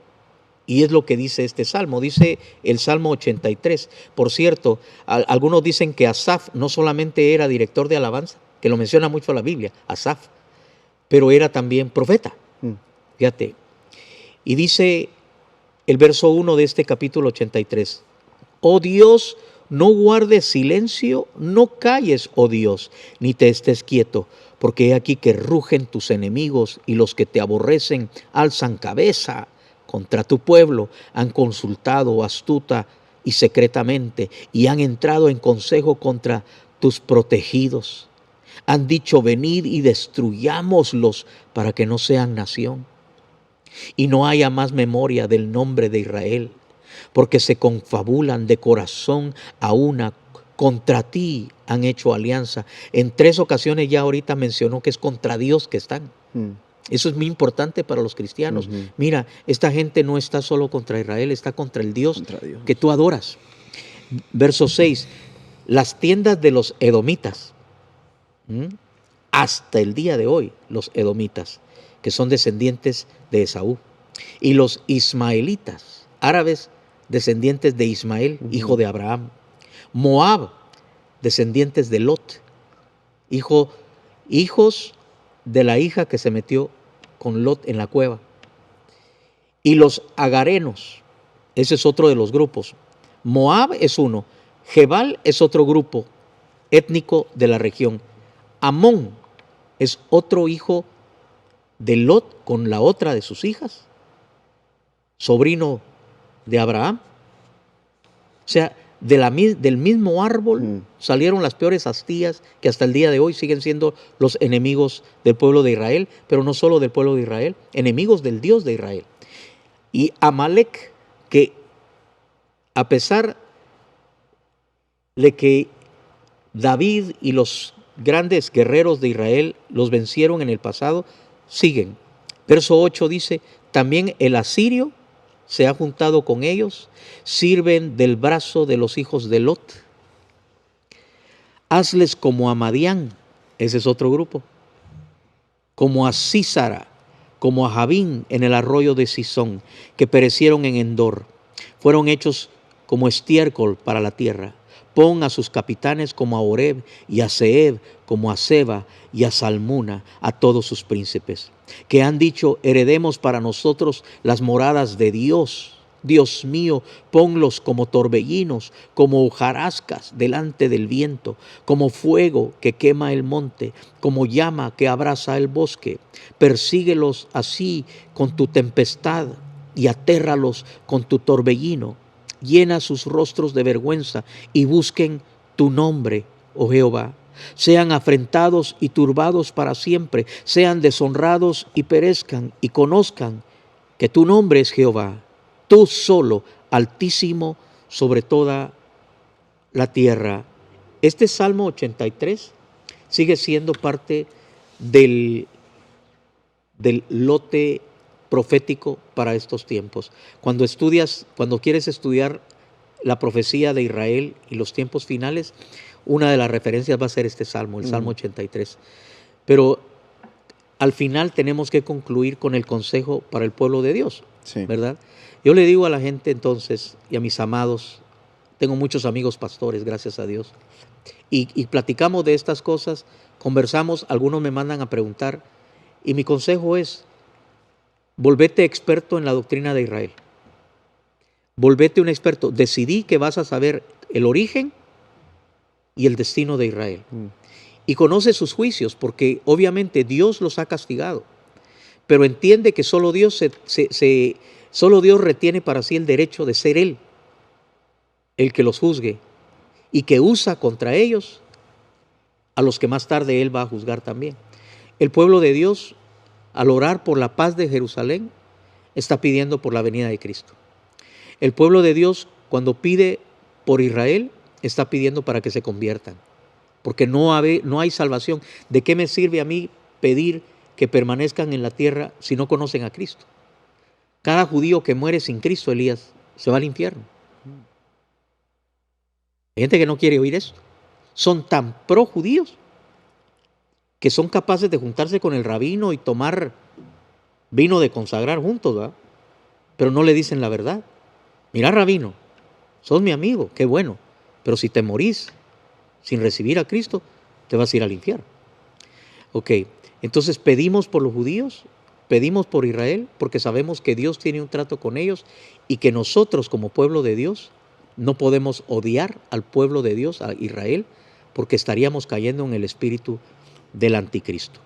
Y es lo que dice este salmo, dice el Salmo 83. Por cierto, algunos dicen que Asaf no solamente era director de alabanza, que lo menciona mucho la Biblia, Asaf, pero era también profeta. Fíjate. Y dice el verso 1 de este capítulo 83. Oh Dios, no guardes silencio, no calles, oh Dios, ni te estés quieto, porque he aquí que rugen tus enemigos y los que te aborrecen alzan cabeza contra tu pueblo, han consultado astuta y secretamente y han entrado en consejo contra tus protegidos. Han dicho, venid y destruyámoslos para que no sean nación y no haya más memoria del nombre de Israel, porque se confabulan de corazón a una, contra ti han hecho alianza. En 3 ocasiones ya ahorita mencionó que es contra Dios que están. Eso es muy importante para los cristianos. Mira, esta gente no está solo contra Israel, está contra el Dios, que tú adoras. Verso 6, las tiendas de los edomitas, hasta el día de hoy, los edomitas, que son descendientes de Esaú, y los ismaelitas, árabes, descendientes de Ismael, hijo de Abraham. Moab, descendientes de Lot, hijos de la hija que se metió con Lot en la cueva. Y los agarenos, ese es otro de los grupos. Moab es uno, Gebal es otro grupo étnico de la región. Amón es otro hijo de Lot con la otra de sus hijas, sobrino de Abraham. O sea, del mismo árbol salieron las peores astillas que hasta el día de hoy siguen siendo los enemigos del pueblo de Israel, pero no solo del pueblo de Israel, enemigos del Dios de Israel. Y Amalek, que a pesar de que David y los grandes guerreros de Israel los vencieron en el pasado, siguen. Verso 8 dice, también el asirio se ha juntado con ellos, sirven del brazo de los hijos de Lot. Hazles como a Madián, ese es otro grupo, como a Sísara, como a Javín en el arroyo de Sisón, que perecieron en Endor. Fueron hechos como estiércol para la tierra. Pon a sus capitanes como a Oreb y a Zeeb como a Seba y a Salmuna, a todos sus príncipes, que han dicho, heredemos para nosotros las moradas de Dios. Dios mío, ponlos como torbellinos, como hojarascas delante del viento, como fuego que quema el monte, como llama que abrasa el bosque. Persíguelos así con tu tempestad y atérralos con tu torbellino. Llena sus rostros de vergüenza y busquen tu nombre, oh Jehová. Sean afrentados y turbados para siempre, sean deshonrados y perezcan y conozcan que tu nombre es Jehová, tú solo, altísimo sobre toda la tierra. Este Salmo 83 sigue siendo parte del lote profético para estos tiempos. Cuando quieres estudiar la profecía de Israel y los tiempos finales, una de las referencias va a ser este salmo, el Salmo 83. Pero al final tenemos que concluir con el consejo para el pueblo de Dios, ¿verdad? Yo le digo a la gente entonces, y a mis amados, tengo muchos amigos pastores, gracias a Dios, y platicamos de estas cosas, conversamos, algunos me mandan a preguntar, y mi consejo es, volvete experto en la doctrina de Israel. Volvete un experto. Decidí que vas a saber el origen y el destino de Israel. Y conoce sus juicios, porque obviamente Dios los ha castigado. Pero entiende que solo Dios solo Dios retiene para sí el derecho de ser Él el que los juzgue, y que usa contra ellos a los que más tarde Él va a juzgar también. El pueblo de Dios, al orar por la paz de Jerusalén, está pidiendo por la venida de Cristo. El pueblo de Dios, cuando pide por Israel, está pidiendo para que se conviertan. Porque no hay salvación. ¿De qué me sirve a mí pedir que permanezcan en la tierra si no conocen a Cristo? Cada judío que muere sin Cristo, Elías, se va al infierno. Hay gente que no quiere oír eso. Son tan pro judíos que son capaces de juntarse con el rabino y tomar vino de consagrar juntos, ¿verdad? Pero no le dicen la verdad. Mira, rabino, sos mi amigo, qué bueno, pero si te morís sin recibir a Cristo, te vas a ir al infierno. Ok, entonces pedimos por los judíos, pedimos por Israel, porque sabemos que Dios tiene un trato con ellos y que nosotros como pueblo de Dios no podemos odiar al pueblo de Dios, a Israel, porque estaríamos cayendo en el espíritu del anticristo.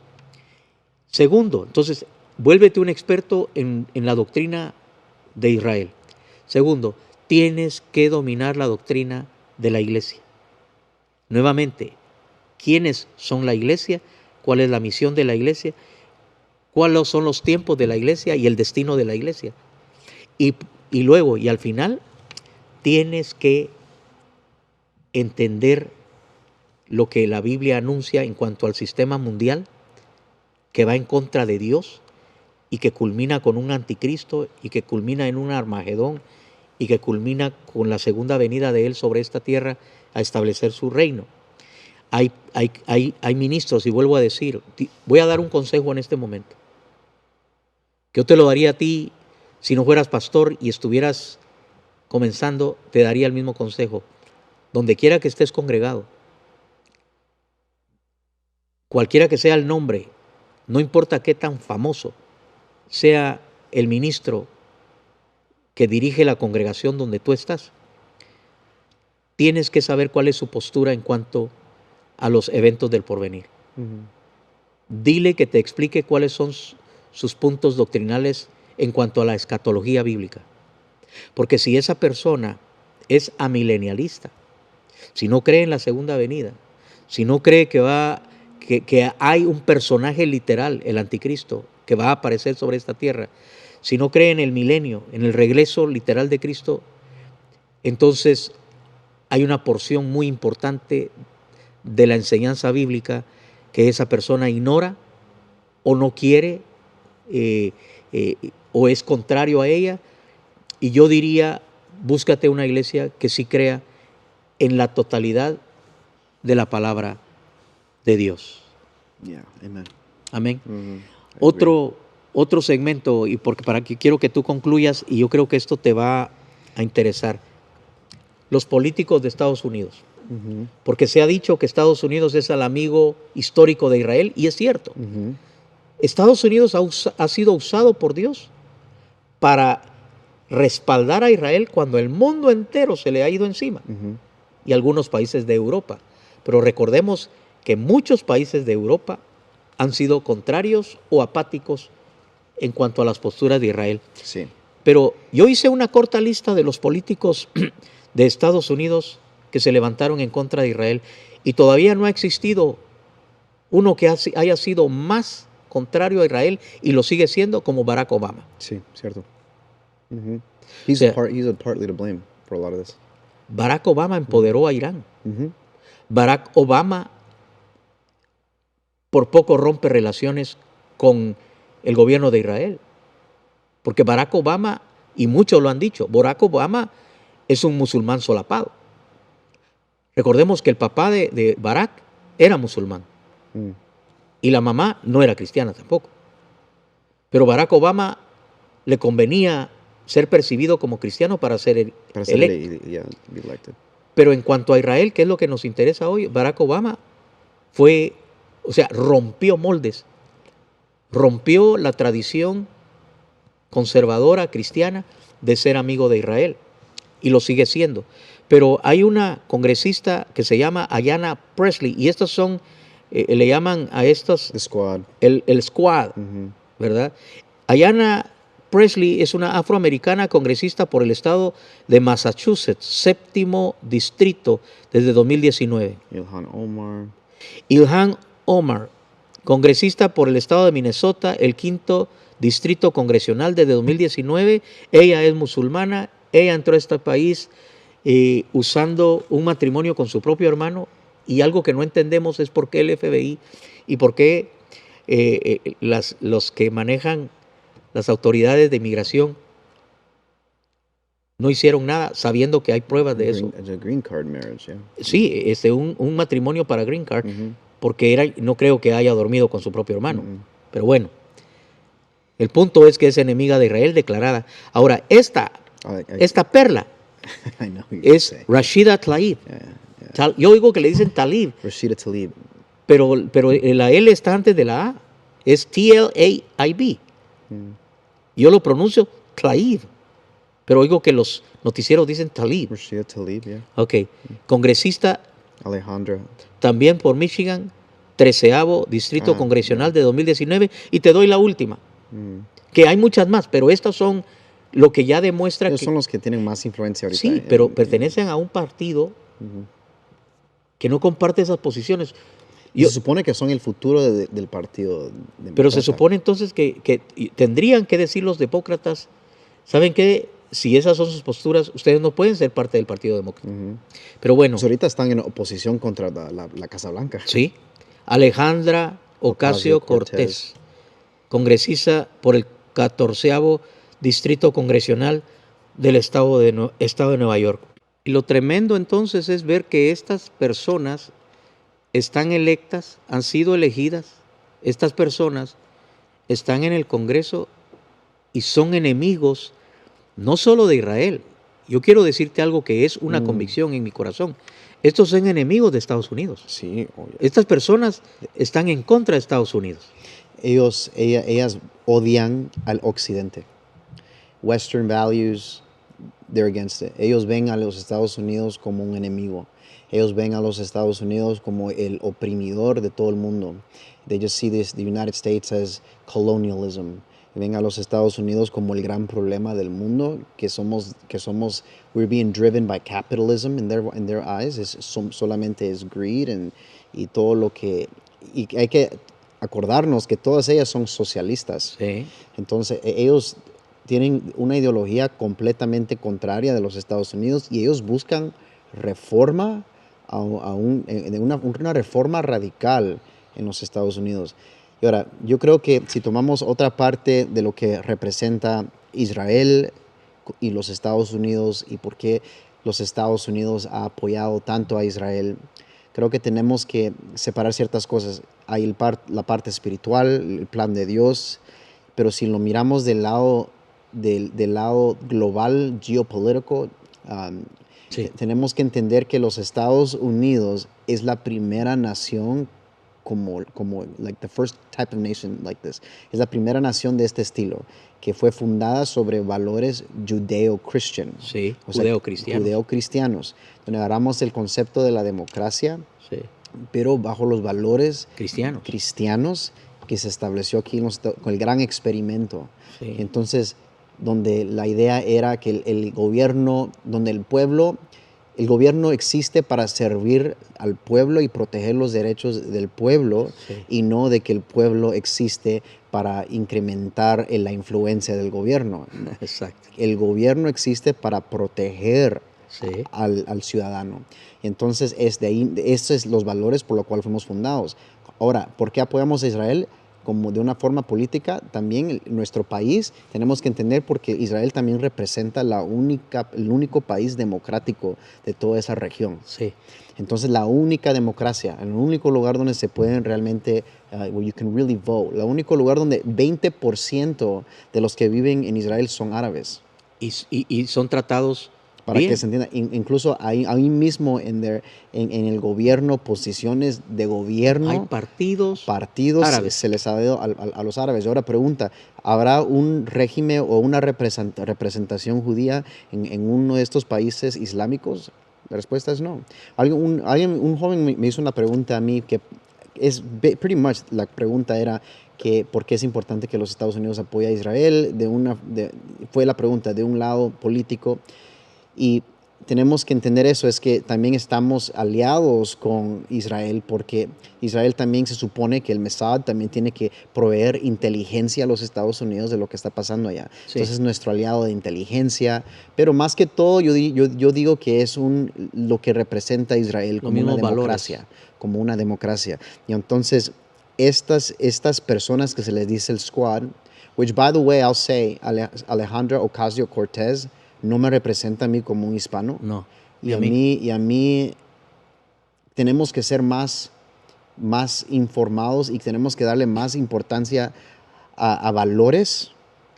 Segundo, entonces, vuélvete un experto en la doctrina de Israel. Segundo, tienes que dominar la doctrina de la iglesia. Nuevamente, ¿quiénes son la iglesia? ¿Cuál es la misión de la iglesia? ¿Cuáles son los tiempos de la iglesia y el destino de la iglesia? Y luego, y al final, tienes que entender lo que la Biblia anuncia en cuanto al sistema mundial, que va en contra de Dios y que culmina con un anticristo y que culmina en un Armagedón y que culmina con la segunda venida de Él sobre esta tierra a establecer su reino. Hay ministros, y vuelvo a decir, voy a dar un consejo en este momento, que yo te lo daría a ti si no fueras pastor y estuvieras comenzando, te daría el mismo consejo. Donde quiera que estés congregado, cualquiera que sea el nombre, no importa qué tan famoso sea el ministro que dirige la congregación donde tú estás, tienes que saber cuál es su postura en cuanto a los eventos del porvenir. Dile que te explique cuáles son sus puntos doctrinales en cuanto a la escatología bíblica. Porque si esa persona es amilenialista, si no cree en la segunda venida, si no cree que hay un personaje literal, el anticristo, que va a aparecer sobre esta tierra, si no cree en el milenio, en el regreso literal de Cristo, entonces hay una porción muy importante de la enseñanza bíblica que esa persona ignora o no quiere o es contrario a ella. Y yo diría, búscate una iglesia que sí crea en la totalidad de la palabra de Dios. Yeah, amen. Amén. Mm-hmm. Otro segmento, y porque para que quiero que tú concluyas, y yo creo que esto te va a interesar. Los políticos de Estados Unidos. Mm-hmm. Porque se ha dicho que Estados Unidos es el amigo histórico de Israel, y es cierto. Mm-hmm. Estados Unidos ha sido usado por Dios para respaldar a Israel cuando el mundo entero se le ha ido encima. Mm-hmm. Y algunos países de Europa. Pero recordemos que muchos países de Europa han sido contrarios o apáticos en cuanto a las posturas de Israel. Sí. Pero yo hice una corta lista de los políticos de Estados Unidos que se levantaron en contra de Israel y todavía no ha existido uno que haya sido más contrario a Israel y lo sigue siendo como Barack Obama. Sí, cierto. Mm-hmm. He's partly to blame for a lot of this. Barack Obama empoderó a Irán. Mm-hmm. Barack Obama por poco rompe relaciones con el gobierno de Israel. Porque Barack Obama, y muchos lo han dicho, Barack Obama es un musulmán solapado. Recordemos que el papá de Barack era musulmán. Mm. Y la mamá no era cristiana tampoco. Pero Barack Obama le convenía ser percibido como cristiano para ser electo. Be elected. Pero en cuanto a Israel, que es lo que nos interesa hoy, Barack Obama rompió moldes, rompió la tradición conservadora cristiana de ser amigo de Israel y lo sigue siendo. Pero hay una congresista que se llama Ayanna Pressley y estas son, le llaman a estas The Squad. el squad, Mm-hmm. ¿verdad? Ayanna Pressley es una afroamericana congresista por el estado de Massachusetts, 7º distrito desde 2019. Ilhan Omar, congresista por el estado de Minnesota, el 5º distrito congresional desde 2019. Ella es musulmana ella entró a este país usando un matrimonio con su propio hermano, y algo que no entendemos es por qué el FBI y por qué los que manejan las autoridades de inmigración no hicieron nada sabiendo que hay pruebas de eso. It's a green card marriage, yeah. Sí, un matrimonio para green card, porque no creo que haya dormido con su propio hermano. Pero bueno, el punto es que es enemiga de Israel declarada. Ahora, esta perla I know you es say. Rashida Tlaib. Yo oigo que le dicen Talib, Rashida Tlaib. pero la L está antes de la A. Es Tlaib. Yo lo pronuncio Tlaib, pero oigo que los noticieros dicen Talib. Rashida Tlaib, yeah. Ok, congresista Alejandra. también por Michigan, 13º Distrito Congresional de 2019. Y te doy la última, que hay muchas más, pero estas son lo que ya demuestra Ellos que... son los que tienen más influencia ahorita. Sí, pero pertenecen a un partido que no comparte esas posiciones. Se supone que son el futuro del partido. Pero se supone entonces que tendrían que decir los demócratas, ¿saben qué? Si esas son sus posturas, ustedes no pueden ser parte del Partido Demócrata. Pero bueno. Pues ahorita están en oposición contra la Casa Blanca. Sí. Alejandra Ocasio-Cortez, congresista por el 14º Distrito Congresional del estado de Nueva York. Y lo tremendo entonces es ver que estas personas están electas, han sido elegidas, estas personas están en el Congreso y son enemigos no solo de Israel. Yo quiero decirte algo que es una convicción en mi corazón. Estos son enemigos de Estados Unidos. Sí, obvio. Estas personas están en contra de Estados Unidos. Ellas odian al occidente. Western values, they're against it. Ellos ven a los Estados Unidos como un enemigo. Ellos ven a los Estados Unidos como el oprimidor de todo el mundo. They just see the United States as colonialism. Ven a los Estados Unidos como el gran problema del mundo, que somos we're being driven by capitalism in their eyes. Solamente es greed y todo lo que... Y hay que acordarnos que todas ellas son socialistas. Sí. Entonces, ellos tienen una ideología completamente contraria de los Estados Unidos y ellos buscan reforma, una reforma radical en los Estados Unidos. Y ahora, yo creo que si tomamos otra parte de lo que representa Israel y los Estados Unidos y por qué los Estados Unidos ha apoyado tanto a Israel, creo que tenemos que separar ciertas cosas. Hay la parte espiritual, el plan de Dios, pero si lo miramos del lado global, geopolítico, tenemos que entender que los Estados Unidos es la primera nación como like the first type of nation like this. Es la primera nación de este estilo que fue fundada sobre valores judeo-christian. Sí, judeo-cristianos. Judeo-cristianos. Donde agarramos el concepto de la democracia, sí, pero bajo los valores cristianos que se estableció aquí con el gran experimento. Sí. Entonces, donde la idea era que el gobierno, donde el gobierno existe para servir al pueblo y proteger los derechos del pueblo, sí, y no de que el pueblo existe para incrementar la influencia del gobierno. Exacto. El gobierno existe para proteger sí, al ciudadano. Entonces, estos son los valores por los cuales fuimos fundados. Ahora, ¿por qué apoyamos a Israel? Como de una forma política, también nuestro país, tenemos que entender porque Israel también representa el único país democrático de toda esa región. Sí. Entonces, la única democracia, el único lugar donde se pueden realmente, where you can really vote, el único lugar donde 20% de los que viven en Israel son árabes. Y son tratados Para bien. que se entienda, incluso ahí mismo en el gobierno, posiciones de gobierno. Hay partidos árabes. Se les ha dado a los árabes. Ahora pregunta, ¿habrá un régimen o una representación judía en uno de estos países islámicos? La respuesta es no. Un joven me hizo una pregunta a mí que es pretty much, la pregunta era que por qué es importante que los Estados Unidos apoyen a Israel. Fue la pregunta de un lado político. Y tenemos que entender eso, es que también estamos aliados con Israel, porque Israel también se supone que el Mossad también tiene que proveer inteligencia a los Estados Unidos de lo que está pasando allá. Sí. Entonces, nuestro aliado de inteligencia, pero más que todo, yo digo que es lo que representa a Israel Los como una mismos valores. democracia, como una democracia. Y entonces, estas personas que se les dice el Squad, which by the way, I'll say, Alejandra Ocasio-Cortez no me representa a mí como un hispano. No. Y a mí tenemos que ser más informados y tenemos que darle más importancia a valores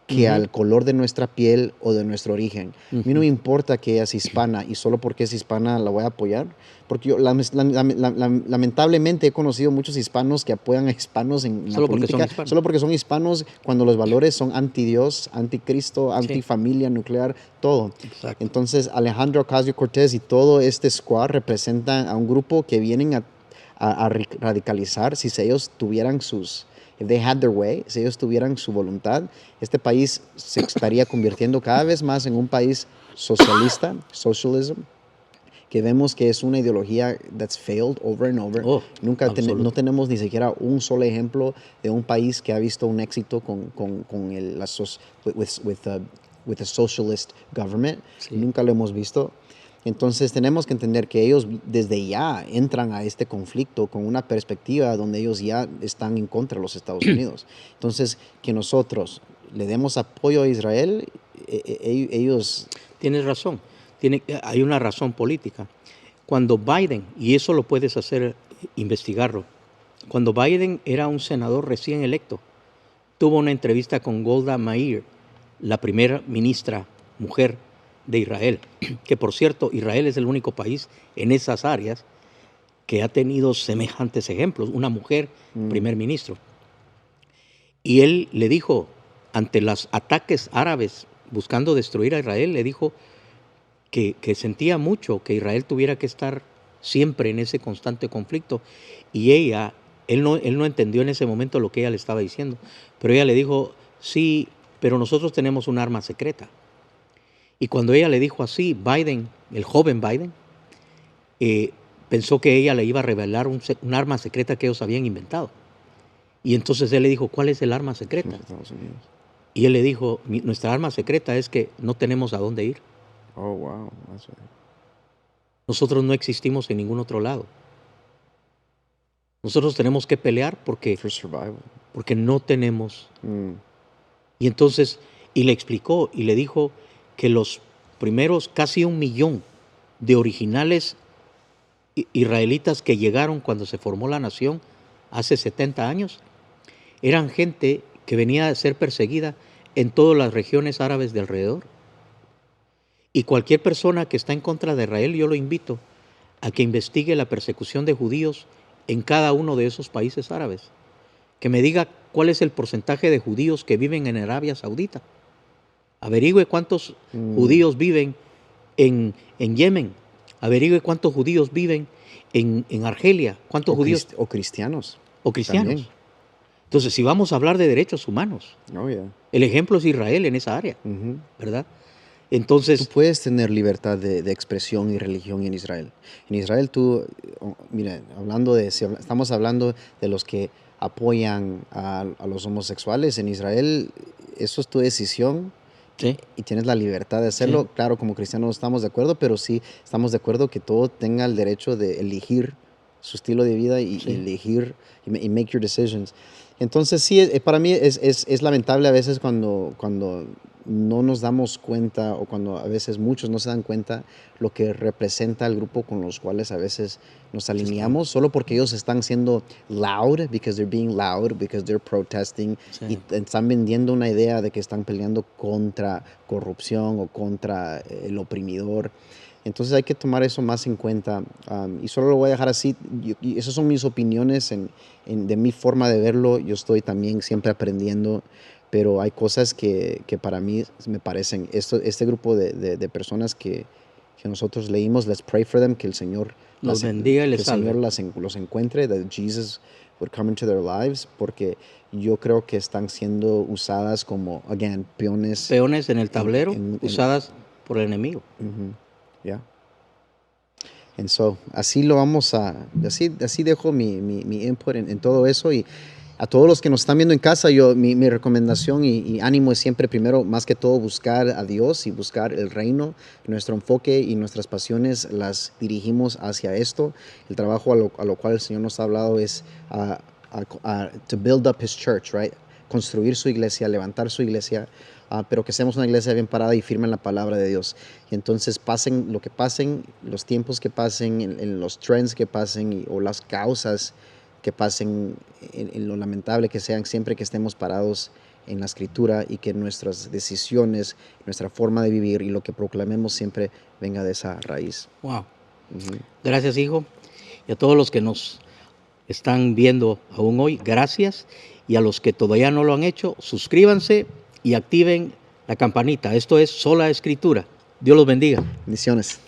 que al color de nuestra piel o de nuestro origen. A mí no me importa que ella es hispana y solo porque es hispana la voy a apoyar, porque yo lamentablemente he conocido muchos hispanos que apoyan a hispanos en la Solo porque son política, hispanos. solo porque son hispanos, cuando los valores son anti-Dios, anti-Cristo, anti-familia nuclear, todo. Exacto. Entonces Alejandro Ocasio-Cortez y todo este squad representan a un grupo que vienen a radicalizar. Si ellos tuvieran if they had their way, si ellos tuvieran su voluntad, este país se estaría convirtiendo cada vez más en un país socialista, socialism, que vemos que es una ideología that's failed over and over. Oh, no tenemos ni siquiera un solo ejemplo de un país que ha visto un éxito with a socialist government. Sí. Nunca lo hemos visto. Entonces tenemos que entender que ellos desde ya entran a este conflicto con una perspectiva donde ellos ya están en contra de los Estados Unidos. Entonces, que nosotros le demos apoyo a Israel, ellos... Tienes razón. Hay una razón política. Cuando Biden, y eso lo puedes hacer, investigarlo, cuando Biden era un senador recién electo, tuvo una entrevista con Golda Meir, la primera ministra mujer de Israel, que por cierto, Israel es el único país en esas áreas que ha tenido semejantes ejemplos, una mujer primer ministro. Y él le dijo, ante los ataques árabes buscando destruir a Israel, le dijo que sentía mucho que Israel tuviera que estar siempre en ese constante conflicto. Y él no entendió en ese momento lo que ella le estaba diciendo, pero ella le dijo, sí, pero nosotros tenemos un arma secreta. Y cuando ella le dijo así, Biden, el joven Biden, pensó que ella le iba a revelar un arma secreta que ellos habían inventado. Y entonces él le dijo, ¿cuál es el arma secreta? Estados Unidos. Y él le dijo, nuestra arma secreta es que no tenemos a dónde ir. Oh, wow. That's right. Nosotros no existimos en ningún otro lado. Nosotros tenemos que pelear porque no tenemos. Y entonces, y le explicó y le dijo que los primeros casi 1 millón de originales israelitas que llegaron cuando se formó la nación hace 70 años, eran gente que venía a ser perseguida en todas las regiones árabes de alrededor. Y cualquier persona que está en contra de Israel, yo lo invito a que investigue la persecución de judíos en cada uno de esos países árabes. Que me diga cuál es el porcentaje de judíos que viven en Arabia Saudita. Averigüe cuántos judíos viven en Yemen. Averigüe cuántos judíos viven en Argelia. ¿Cuántos judíos? O cristianos. O cristianos. También. Entonces, si vamos a hablar de derechos humanos, Oh, yeah. el ejemplo es Israel en esa área, ¿verdad? Entonces, Tú puedes tener libertad de expresión y religión en Israel. En Israel mira, estamos hablando de los que apoyan a los homosexuales. En Israel, eso es tu decisión. sí, Y tienes la libertad de hacerlo. Sí. Claro, como cristianos no estamos de acuerdo, pero sí estamos de acuerdo que todo tenga el derecho de elegir su estilo de vida y elegir y make your decisions. Entonces sí, para mí es lamentable a veces cuando no nos damos cuenta, o cuando a veces muchos no se dan cuenta lo que representa el grupo con los cuales a veces nos alineamos, solo porque ellos están siendo loud, because they're being loud, because they're protesting, Sí. y están vendiendo una idea de que están peleando contra corrupción o contra el oprimidor. Entonces hay que tomar eso más en cuenta, y solo lo voy a dejar así. Y esas son mis opiniones de mi forma de verlo. Yo estoy también siempre aprendiendo, pero hay cosas que para mí me parecen, este grupo de personas que nosotros leímos, let's pray for them, que el Señor los bendiga y les que el Señor salve. los encuentre, that Jesus would come into their lives, porque yo creo que están siendo usadas como, again, peones. Peones en el tablero en- usadas por el enemigo. Yeah. Así lo vamos así dejo mi input en todo eso. Y a todos los que nos están viendo en casa, mi recomendación y ánimo es siempre, primero, más que todo, buscar a Dios y buscar el reino. Nuestro enfoque y nuestras pasiones las dirigimos hacia esto. El trabajo a lo cual el Señor nos ha hablado es to build up His church, right? Construir su iglesia, levantar su iglesia, pero que seamos una iglesia bien parada y firme en la palabra de Dios. Y entonces pasen lo que pasen, los tiempos que pasen, en los trends que pasen o las causas que pasen, en lo lamentable que sean, siempre que estemos parados en la Escritura y que nuestras decisiones, nuestra forma de vivir y lo que proclamemos siempre venga de esa raíz. Wow. Gracias, hijo. Y a todos los que nos están viendo aún hoy, gracias. Y a los que todavía no lo han hecho, suscríbanse y activen la campanita. Esto es Sola Escritura. Dios los bendiga. Bendiciones.